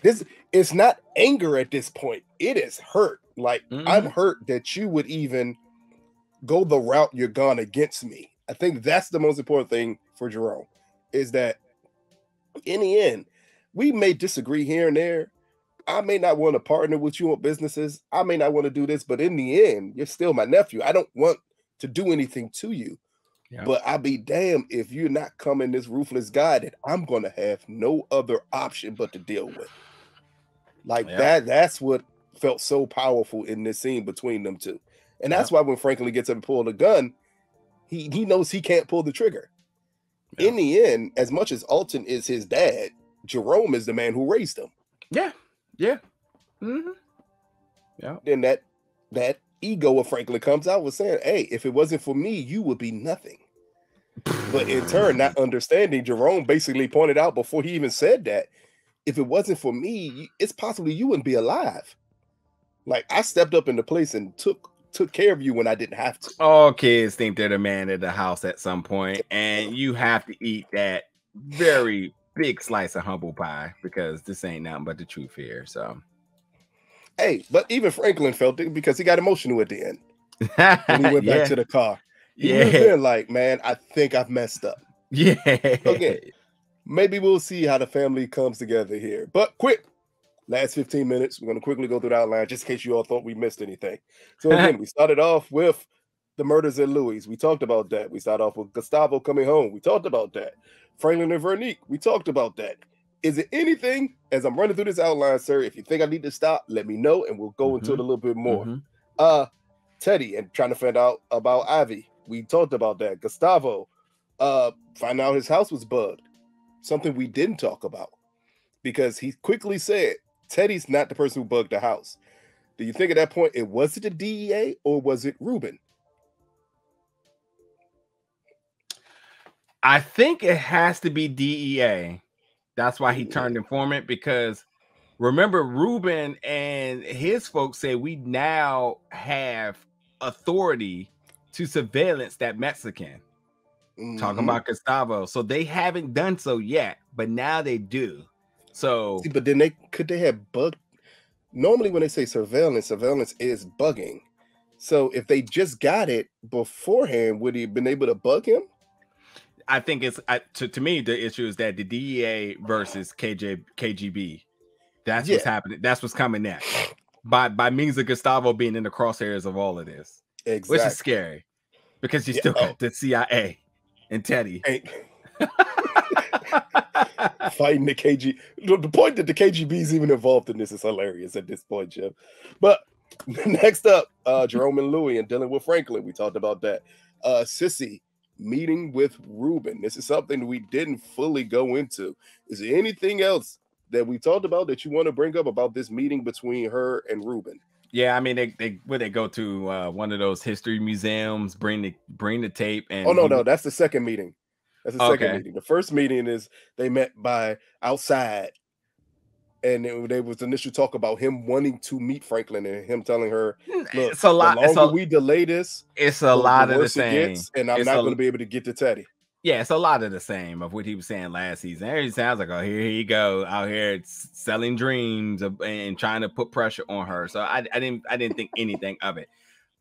This it's not anger at this point. It is hurt. Like I'm hurt that you would even go the route you're gone against me. I think that's the most important thing for Jerome is that in the end, we may disagree here and there. I may not want to partner with you on businesses. I may not want to do this, but in the end, you're still my nephew. I don't want to do anything to you. Yeah. But I'll be damned if you're not coming this ruthless guy that I'm going to have no other option but to deal with. Like that's what felt so powerful in this scene between them two. And that's why when Franklin gets up and pull the gun, he knows he can't pull the trigger. Yeah. In the end, as much as Alton is his dad, Jerome is the man who raised him. Yeah. Yeah. Yeah. Then that ego of Franklin comes out with saying, hey, if it wasn't for me, you would be nothing. But in turn, not understanding, Jerome basically pointed out before he even said that, if it wasn't for me, it's possibly you wouldn't be alive. Like I stepped up into place and took care of you when I didn't have to. All kids think they're the man of the house at some point, and you have to eat that very big slice of humble pie because this ain't nothing but the truth here. So, hey, but even Franklin felt it because he got emotional at the end when he went back to the car. He was there like, man, I think I've messed up. Yeah. Okay, maybe we'll see how the family comes together here. But quick. Last 15 minutes, we're going to quickly go through the outline just in case you all thought we missed anything. So again, we started off with the murders at Louie's. We talked about that. We started off with Gustavo coming home. We talked about that. Franklin and Veronique. We talked about that. Is it anything, as I'm running through this outline, sir, if you think I need to stop, let me know, and we'll go into it a little bit more. Teddy and trying to find out about Ivy. We talked about that. Gustavo, find out his house was bugged. Something we didn't talk about because he quickly said, Teddy's not the person who bugged the house. Do you think at that point it was it the DEA or was it Ruben? I think it has to be DEA. That's why he turned informant, because remember, Ruben and his folks say we now have authority to surveillance that Mexican. Talking about Gustavo. So they haven't done so yet, but now they do. So, see, but then could they have bugged? Normally, when they say surveillance is bugging. So, if they just got it beforehand, would he have been able to bug him? I think it's to me the issue is that the DEA versus KGB. That's what's happening. That's what's coming next. By means of Gustavo being in the crosshairs of all of this, exactly, which is scary because you still got the CIA and Teddy. Fighting the KG. The point that the KGB is even involved in this is hilarious at this point, Jim. But next up, Jerome and Louie and dealing with Franklin. We talked about that. Cissy meeting with Ruben. This is something we didn't fully go into. Is there anything else that we talked about that you want to bring up about this meeting between her and Ruben? Yeah, I mean, they go to one of those history museums, bring the tape, and no, that's the second meeting. That's the second meeting. The first meeting is they met by outside, and there was initial talk about him wanting to meet Franklin and him telling her, "Look, it's a lot. The longer we delay this, it's a lot of the same, and I'm not going to be able to get to Teddy." Yeah, it's a lot of the same of what he was saying last season. It sounds like, oh, here he go out here selling dreams and trying to put pressure on her. So I didn't think anything of it.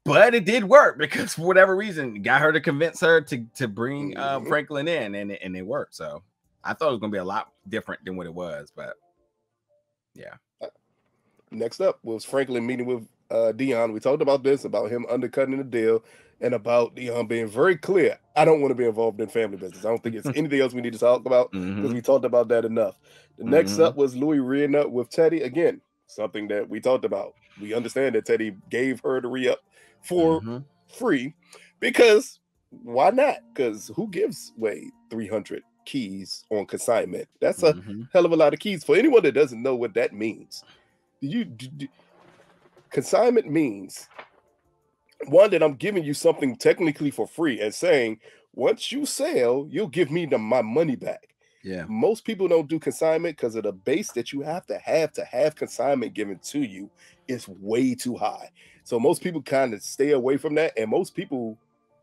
But it did work because for whatever reason, got her to convince her to bring Franklin in, and it worked. So I thought it was going to be a lot different than what it was, but yeah. Next up was Franklin meeting with Dion. We talked about this, about him undercutting the deal, and about Dion being very clear. I don't want to be involved in family business. I don't think it's anything else we need to talk about because we talked about that enough. The next up was Louie reading up with Teddy again, something that we talked about. We understand that Teddy gave her the re-up for free because why not? Because who gives away 300 keys on consignment? That's a hell of a lot of keys. For anyone that doesn't know what that means, consignment means one, that I'm giving you something technically for free and saying once you sell, you'll give me my money back. Yeah, most people don't do consignment because of the base that you have to have consignment given to you is way too high. So most people kind of stay away from that. And most people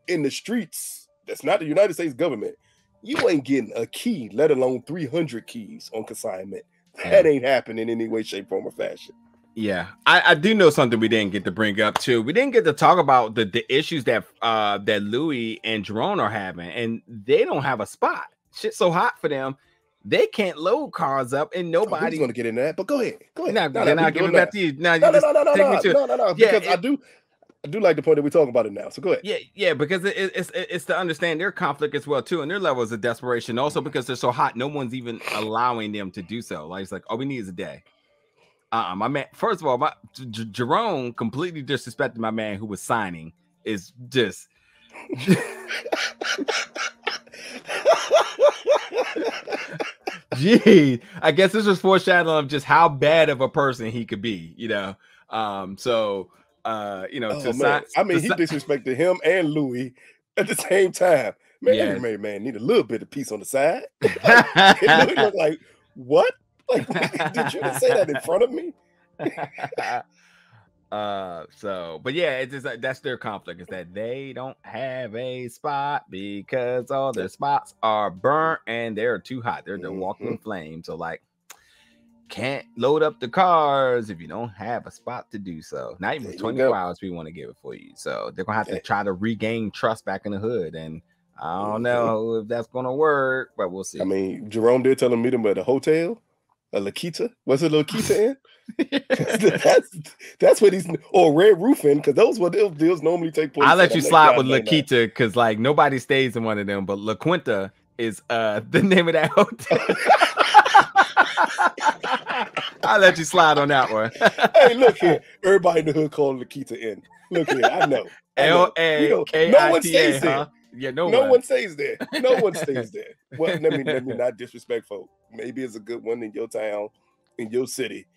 in the streets, that's not the United States government, you ain't getting a key, let alone 300 keys on consignment. That ain't happening in any way, shape, form, or fashion. Yeah, I do know something we didn't get to bring up too. We didn't get to talk about the issues that that Louie and Jerome are having, and they don't have a spot. Shit's so hot for them, they can't load cars up, and nobody's going to get into that. But go ahead. Then I'll give it back to you. No, No. Because I do like the point that we're talking about it now. So go ahead. Yeah, because it's to understand their conflict as well too, and their levels of desperation. Also, because they're so hot, no one's even allowing them to do so. Like it's like all we need is a day. My man. First of all, my Jerome completely disrespected my man who was signing. Is just. Gee, I guess this was foreshadowing of just how bad of a person he could be. You know. He disrespected him and Louie at the same time. Man, every man need a little bit of peace on the side. Like, Louie looked like, what? Like, did you just say that in front of me? But yeah, it's just like, that's their conflict, is that they don't have a spot because all their spots are burnt and they're too hot. They're walking flames. So like, can't load up the cars if you don't have a spot to do so. Not even 24 hours we want to give it for you. So they're gonna have to try to regain trust back in the hood, and I don't know if that's gonna work, but we'll see. I mean, Jerome did tell him meet him at a hotel, a La Quinta. Was it La Quinta in? that's what he's, or Red Roof in, because those were the deals normally take place. I'll let you slide with La Quinta because like nobody stays in one of them, but La Quinta is the name of that hotel. I'll let you slide on that one. Hey, look here. Everybody in the hood called La Quinta Inn. Look here. I know. L-A-K-I-T-A, no one stays there. Huh? Yeah, no one stays there. No one stays there. Well, let me not disrespect folk. Maybe it's a good one in your town, in your city.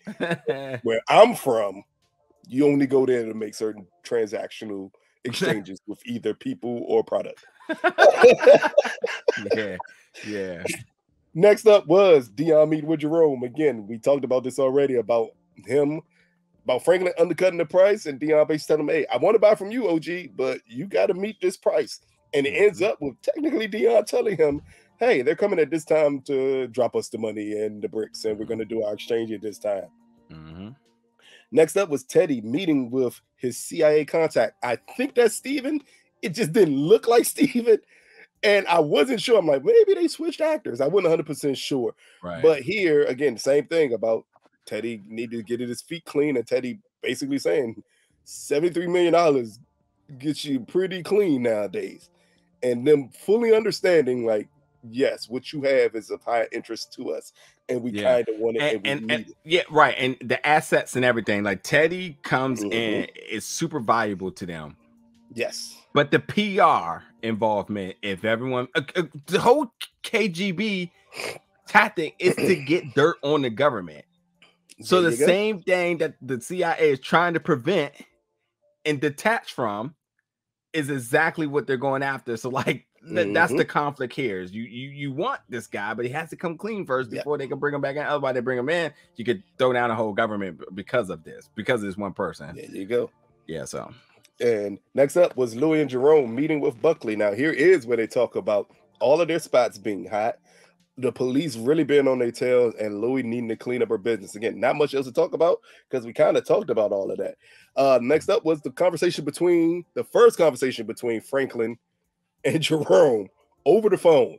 Where I'm from, you only go there to make certain transactional exchanges with either people or product. Yeah. Next up was Dion meet with Jerome. Again, we talked about this already about Franklin undercutting the price, and Dion basically telling him, hey, I want to buy from you, OG, but you got to meet this price. And it ends up with technically Dion telling him, hey, they're coming at this time to drop us the money and the bricks, and we're going to do our exchange at this time. Next up was Teddy meeting with his CIA contact. I think that's Steven. It just didn't look like Steven. And I wasn't sure. I'm like, maybe they switched actors. I wasn't 100% sure. Right. But here, again, same thing about Teddy needed to get his feet clean. And Teddy basically saying $73 million gets you pretty clean nowadays. And them fully understanding, like, yes, what you have is of high interest to us. And we kind of want it and we need it. Yeah, right. And the assets and everything. Like, Teddy comes in, is super valuable to them. Yes. But the PR involvement, if everyone, the whole KGB tactic is to get dirt on the government. So the same thing that the CIA is trying to prevent and detach from is exactly what they're going after. So like, that's the conflict here. Is you want this guy, but he has to come clean first before they can bring him back in. Otherwise, they bring him in, you could throw down a whole government because of this one person. There you go. Yeah, so. And next up was Louie and Jerome meeting with Buckley. Now, here is where they talk about all of their spots being hot, the police really being on their tails, and Louie needing to clean up her business. Again, not much else to talk about because we kind of talked about all of that. Next up was the first conversation between Franklin and Jerome over the phone.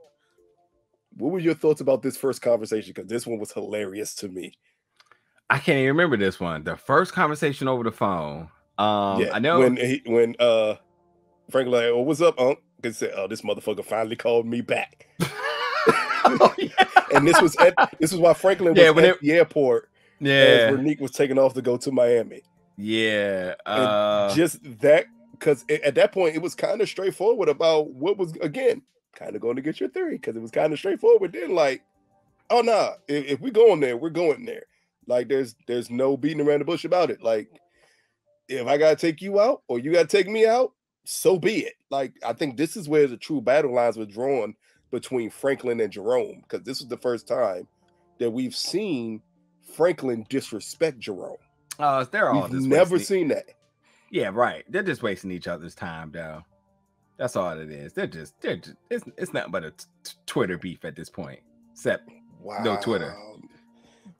What were your thoughts about this first conversation? Because this one was hilarious to me. I can't even remember this one. The first conversation over the phone. I know when Franklin like, oh, what's up, Unc? Because said, oh, this motherfucker finally called me back. And this was why Franklin was at the airport. As Veronique was taking off to go to Miami. Just that, because at that point it was kind of straightforward about what was, again, kind of going to get your theory, because it was kind of straightforward. Then like, oh nah, if we going there, we're going there. Like there's no beating around the bush about it. Like, if I gotta take you out or you gotta take me out, so be it. Like, I think this is where the true battle lines were drawn between Franklin and Jerome, because this was the first time that we've seen Franklin disrespect Jerome. We've never seen that. Yeah, right. They're just wasting each other's time, though. That's all it is. It's nothing but a Twitter beef at this point. Except no Twitter.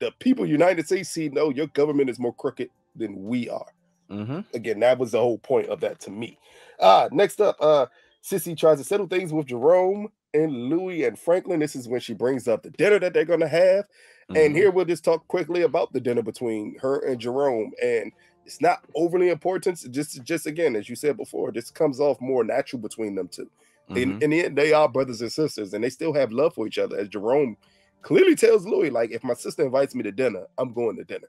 the people United States see, no, your government is more crooked than we are. Again, that was the whole point of that to me. Next up, Cissy tries to settle things with Jerome and Louie and Franklin. This is when she brings up the dinner that they're going to have. And here we'll just talk quickly about the dinner between her and Jerome. And it's not overly important. Just again, as you said before, this comes off more natural between them two. In the end, they are brothers and sisters, and they still have love for each other. As Jerome clearly tells Louie, like, if my sister invites me to dinner, I'm going to dinner.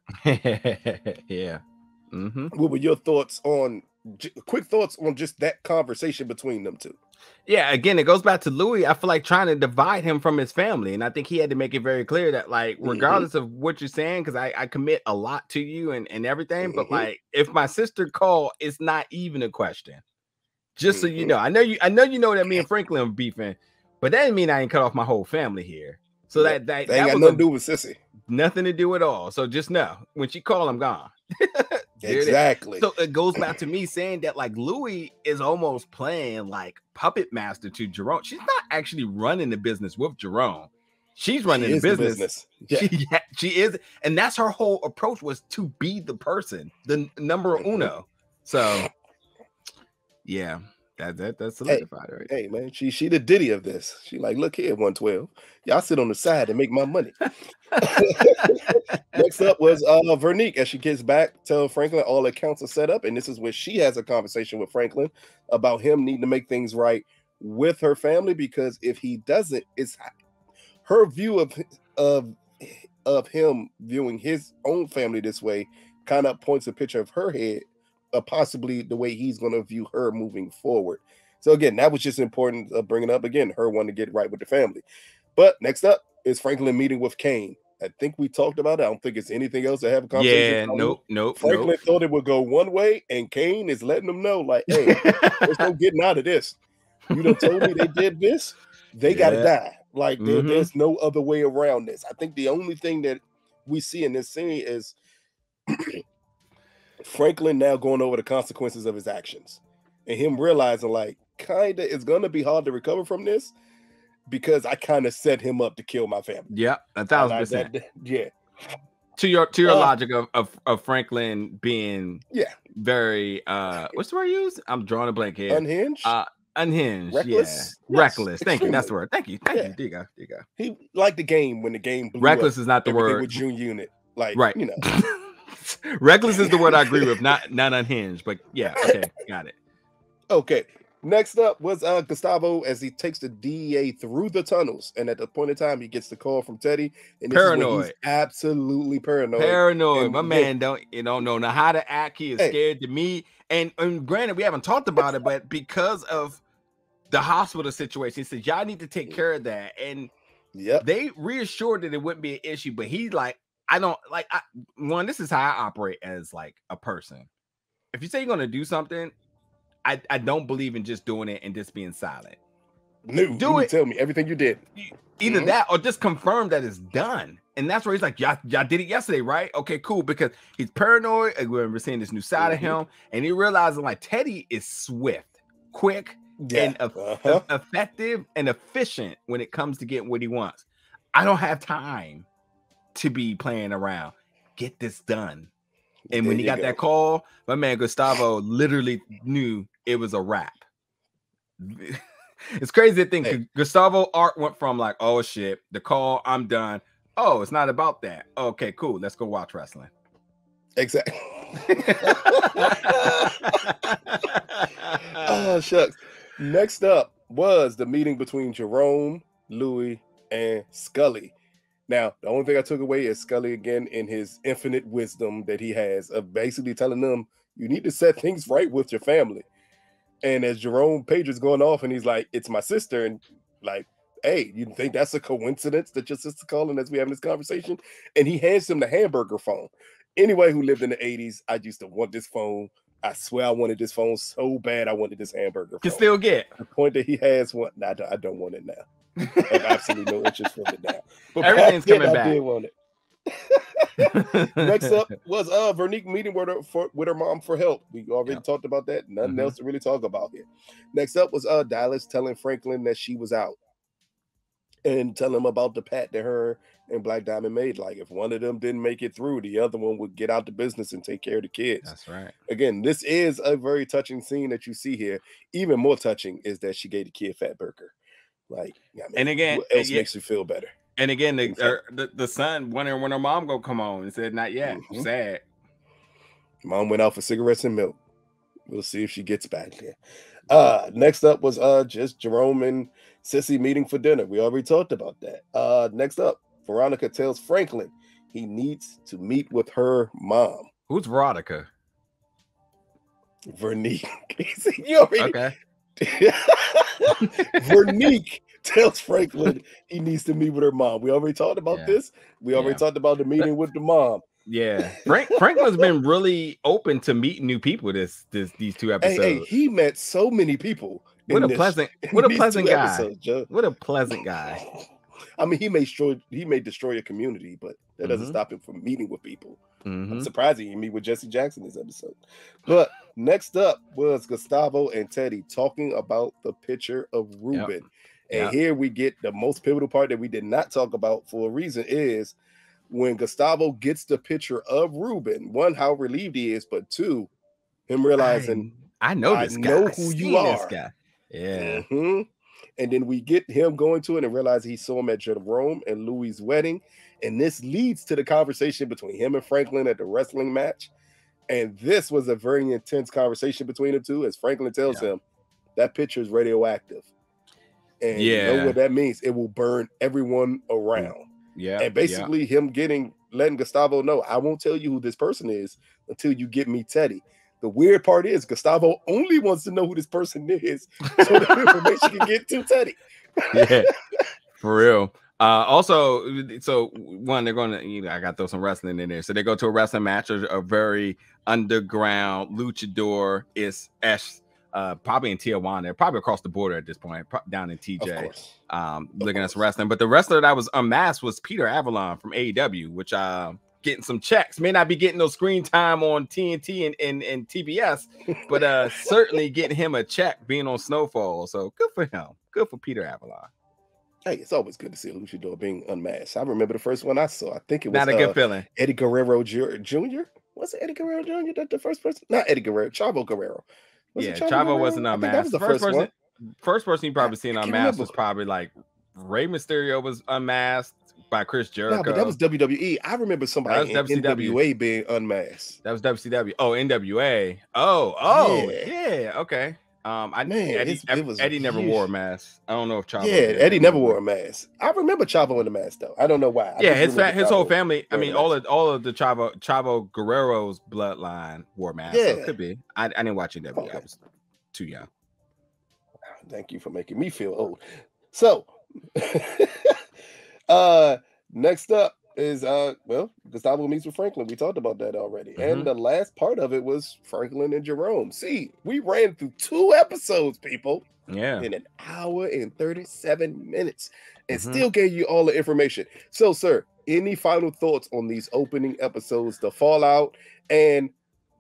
Yeah. What were your thoughts on, quick thoughts on just that conversation between them two? Yeah, again, it goes back to Louie. I feel like trying to divide him from his family. And I think he had to make it very clear that, like, regardless of what you're saying, because I commit a lot to you and everything, but like, if my sister called, it's not even a question. Just so you know. I know you know that me and Franklin are beefing, but that didn't mean I ain't cut off my whole family here. So that ain't got nothing to do with Cissy. Nothing to do at all. So just know when she called, I'm gone. Exactly. So it goes back to me saying that, like, Louie is almost playing like puppet master to Jerome. She's not actually running the business with Jerome. She's running the business. Yeah. She is, and that's her whole approach, was to be the person, the number uno. So yeah, that's solidified, right? Hey man, she the Diddy of this. She like, look here, 112. Y'all sit on the side and make my money. Next up was Veronique. As she gets back, tell Franklin all accounts are set up, and this is where she has a conversation with Franklin about him needing to make things right with her family, because if he doesn't, it's her view of him viewing his own family this way kind of points a picture of her head, possibly the way he's going to view her moving forward. So again, that was just important bringing up again, her wanting to get right with the family. But next up is Franklin meeting with Kane. I think we talked about it. I don't think it's anything else to have a conversation. Yeah, nope. Franklin thought it would go one way, and Kane is letting them know, like, hey, there's no getting out of this. You done told me they did this, they gotta die. Like, there's no other way around this. I think the only thing that we see in this scene is Franklin now going over the consequences of his actions, and him realizing, like, kinda it's gonna be hard to recover from this, because I kind of set him up to kill my family. Yeah, 1,000%. Yeah. To your logic of Franklin being very what's the word you use? I'm drawing a blank here. Unhinged. Unhinged. Reckless. Yeah. Reckless. Thank you. That's the word. Thank you. There you go. He liked the game when the game blew reckless up. Is not the word. With June Unit. Like, right. You know. Reckless is the word I agree with, not unhinged, but yeah, okay, got it. Okay. Next up was Gustavo, as he takes the DEA through the tunnels, and at the point in time he gets the call from Teddy, and paranoid. He's absolutely paranoid. And my man don't know how to act. He is scared to me. And granted, we haven't talked about it, but because of the hospital situation, he said y'all need to take care of that. And they reassured that it wouldn't be an issue, but he's like, I don't like. This is how I operate as like a person. If you say you're gonna do something, I don't believe in just doing it and just being silent. No, do it. Tell me everything you did. Either that or just confirm that it's done. And that's where he's like, y'all did it yesterday, right? Okay, cool. Because he's paranoid. And we're seeing this new side of him. And he realizes, like, Teddy is swift, quick, and effective and efficient when it comes to getting what he wants. I don't have time to be playing around. Get this done. And when he got that call, my man Gustavo literally knew it was a wrap. It's crazy to think Gustavo art went from like, oh shit, the call, I'm done. Oh, it's not about that. Okay, cool. Let's go watch wrestling. Exactly. Oh, shucks. Next up was the meeting between Jerome, Louie, and Scully. Now, the only thing I took away is Scully again in his infinite wisdom that he has of basically telling them, you need to set things right with your family. And as Jerome Pager's going off and he's like, it's my sister. And like, hey, you think that's a coincidence that your sister calling as we having this conversation? And he hands him the hamburger phone. Anybody who lived in the 80s, I used to want this phone. I swear I wanted this phone so bad. I wanted this hamburger phone. Can still get. The point that he has one, I don't want it now. I have absolutely no interest in it now. But everything's coming back. I did want it. Next up was Veronique meeting with her mom for help. We already talked about that. Nothing else to really talk about here. Next up was Dallas telling Franklin that she was out. and tell him about the pact that her and Black Diamond made. Like, if one of them didn't make it through, the other one would get out the business and take care of the kids. That's right. Again, this is a very touching scene that you see here. Even more touching is that she gave the kid fat burger. Like, I mean, and again, what else makes you feel better? And again, the son wondering when her mom gonna come home and said, "Not yet." Sad. Mom went out for cigarettes and milk. We'll see if she gets back there. Next up was just Jerome and Cissy meeting for dinner. We already talked about that. Next up, Veronica tells Franklin he needs to meet with her mom. Who's Veronica? Veronique. You already okay. Veronique tells Franklin he needs to meet with her mom. We already talked about this. We already talked about the meeting with the mom. Yeah, Franklin's been really open to meeting new people. These 2 episodes. Hey, he met so many people. What a pleasant guy. What a pleasant guy. I mean, he may destroy a community, but that doesn't stop him from meeting with people. I'm surprised he didn't meet with Jesse Jackson this episode. But next up was Gustavo and Teddy talking about the picture of Ruben. And here we get the most pivotal part that we did not talk about for a reason is when Gustavo gets the picture of Ruben, one, how relieved he is, but two, him realizing I know who you are. This guy. Yeah. And then we get him going to it and realize he saw him at Jerome and Louie's wedding. And this leads to the conversation between him and Franklin at the wrestling match. And this was a very intense conversation between the two, as Franklin tells him that picture is radioactive. And you know what that means? It will burn everyone around. Yeah. And basically him letting Gustavo know, I won't tell you who this person is until you get me Teddy. The weird part is Gustavo only wants to know who this person is so the information can get to Teddy. Yeah, for real. Also, so one, they're going to, I got to throw some wrestling in there. So they go to a wrestling match, a very underground luchador is probably in Tijuana. They're probably across the border at this point, down in TJ. Looking at some wrestling. But the wrestler that was unmasked was Peter Avalon from AEW, which getting some checks. May not be getting no screen time on TNT and TBS, but certainly getting him a check being on Snowfall. So good for him. Good for Peter Avalon. Hey, it's always good to see a luchador being unmasked. I remember the first one I saw. I think it was not a good feeling. Eddie Guerrero Jr. Was it Eddie Guerrero Jr. That the first person? Not Eddie Guerrero, Chavo Guerrero. Chavo wasn't unmasked. That was the first person. First person you probably seen unmasked was probably like Rey Mysterio was unmasked by Chris Jericho. No, but that was WWE. I remember somebody in NWA being unmasked. That was WCW. Oh, NWA. Oh, yeah. Okay. Eddie never wore a mask. I don't know if Chavo. Yeah, Eddie never wore a mask. I remember Chavo in the mask though. I don't know why. His whole family. I mean, all of the Chavo Guerrero's bloodline wore masks. Yeah, so it could be. I didn't watch NWA. Okay. I was too young. Thank you for making me feel old. So, next up is Gustavo meets with Franklin. We talked about that already. And the last part of it was Franklin and Jerome. See, we ran through 2 episodes, people. Yeah. In an hour and 37 minutes and still gave you all the information. So, sir, any final thoughts on these opening episodes, the fallout and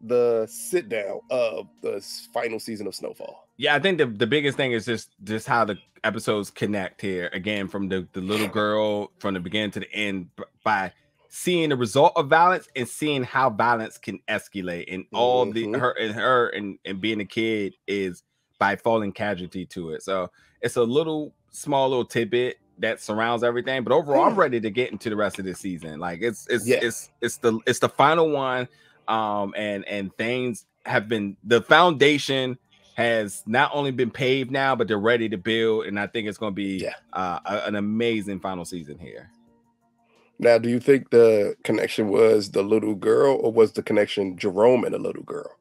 the sit down of the final season of Snowfall? Yeah, I think the biggest thing is just how the episodes connect here. Again, from the little girl from the beginning to the end, by seeing the result of violence and seeing how violence can escalate, and all her and being a kid is by falling casualty to it. So it's a small little tidbit that surrounds everything. But overall, I'm ready to get into the rest of this season. Like it's the final one. And things have been, the foundation has not only been paved now, but they're ready to build. And I think it's going to be an amazing final season here. Now, do you think the connection was the little girl, or was the connection Jerome and the little girl?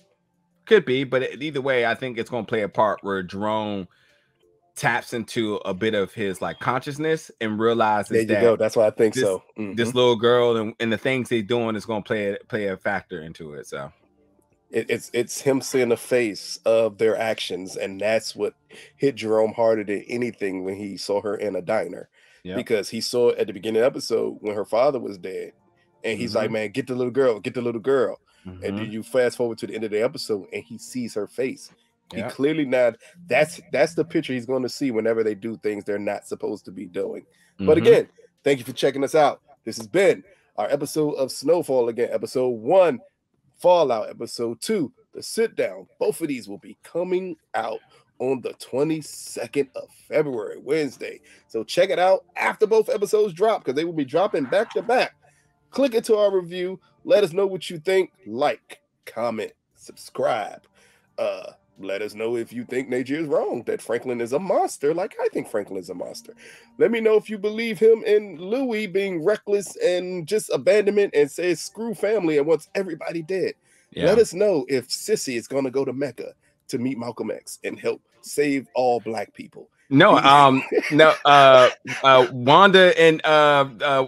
Could be, but either way, I think it's going to play a part where Jerome taps into a bit of his like consciousness and realizes that's why I think this little girl and the things they're doing is going to play a factor into it. So it's him seeing the face of their actions, and that's what hit Jerome harder than anything when he saw her in a diner. Because he saw at the beginning of the episode when her father was dead, and he's like, man, get the little girl. And then you fast forward to the end of the episode and he sees her face. He clearly not. That's the picture he's going to see whenever they do things they're not supposed to be doing. But again, thank you for checking us out. This has been our episode of Snowfall. Again, episode 1, Fallout. Episode 2, The Sit Down. Both of these will be coming out on the 22nd of February, Wednesday. So check it out after both episodes drop, because they will be dropping back to back. Click into our review. Let us know what you think. Like, comment, subscribe. Let us know if you think Nature is wrong, that Franklin is a monster, like I think Franklin is a monster. Let me know if you believe him and Louie being reckless and just abandonment and says screw family and wants everybody dead. Let us know if Cissy is going to go to Mecca to meet Malcolm X and help save all Black people. No, Wanda and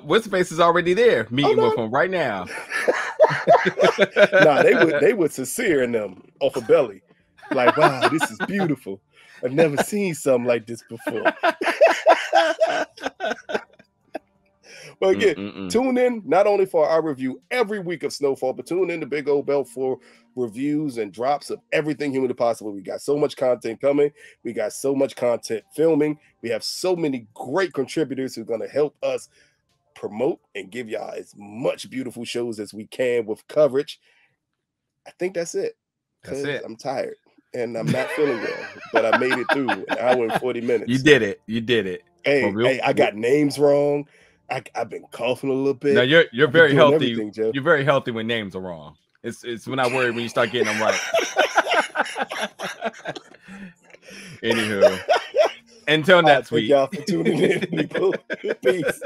what's the face is already there meeting with him right now. Nah, they would sincere in them off of Belly. Like, wow, this is beautiful. I've never seen something like this before. But again, tune in not only for our review every week of Snowfall, but tune in to Big Old Belt for reviews and drops of everything humanly possible. We got so much content coming. We got so much content filming. We have so many great contributors who are going to help us promote and give y'all as much beautiful shows as we can with coverage. I think that's it. That's it. I'm tired. And I'm not feeling well, but I made it through an hour and 40 minutes. You did it. You did it. Hey, I got names wrong. I've been coughing a little bit. No, you're very healthy. You're very healthy when names are wrong. It's when I worry when you start getting them right. Anywho, until next week. Thank y'all for tuning in, people. Peace.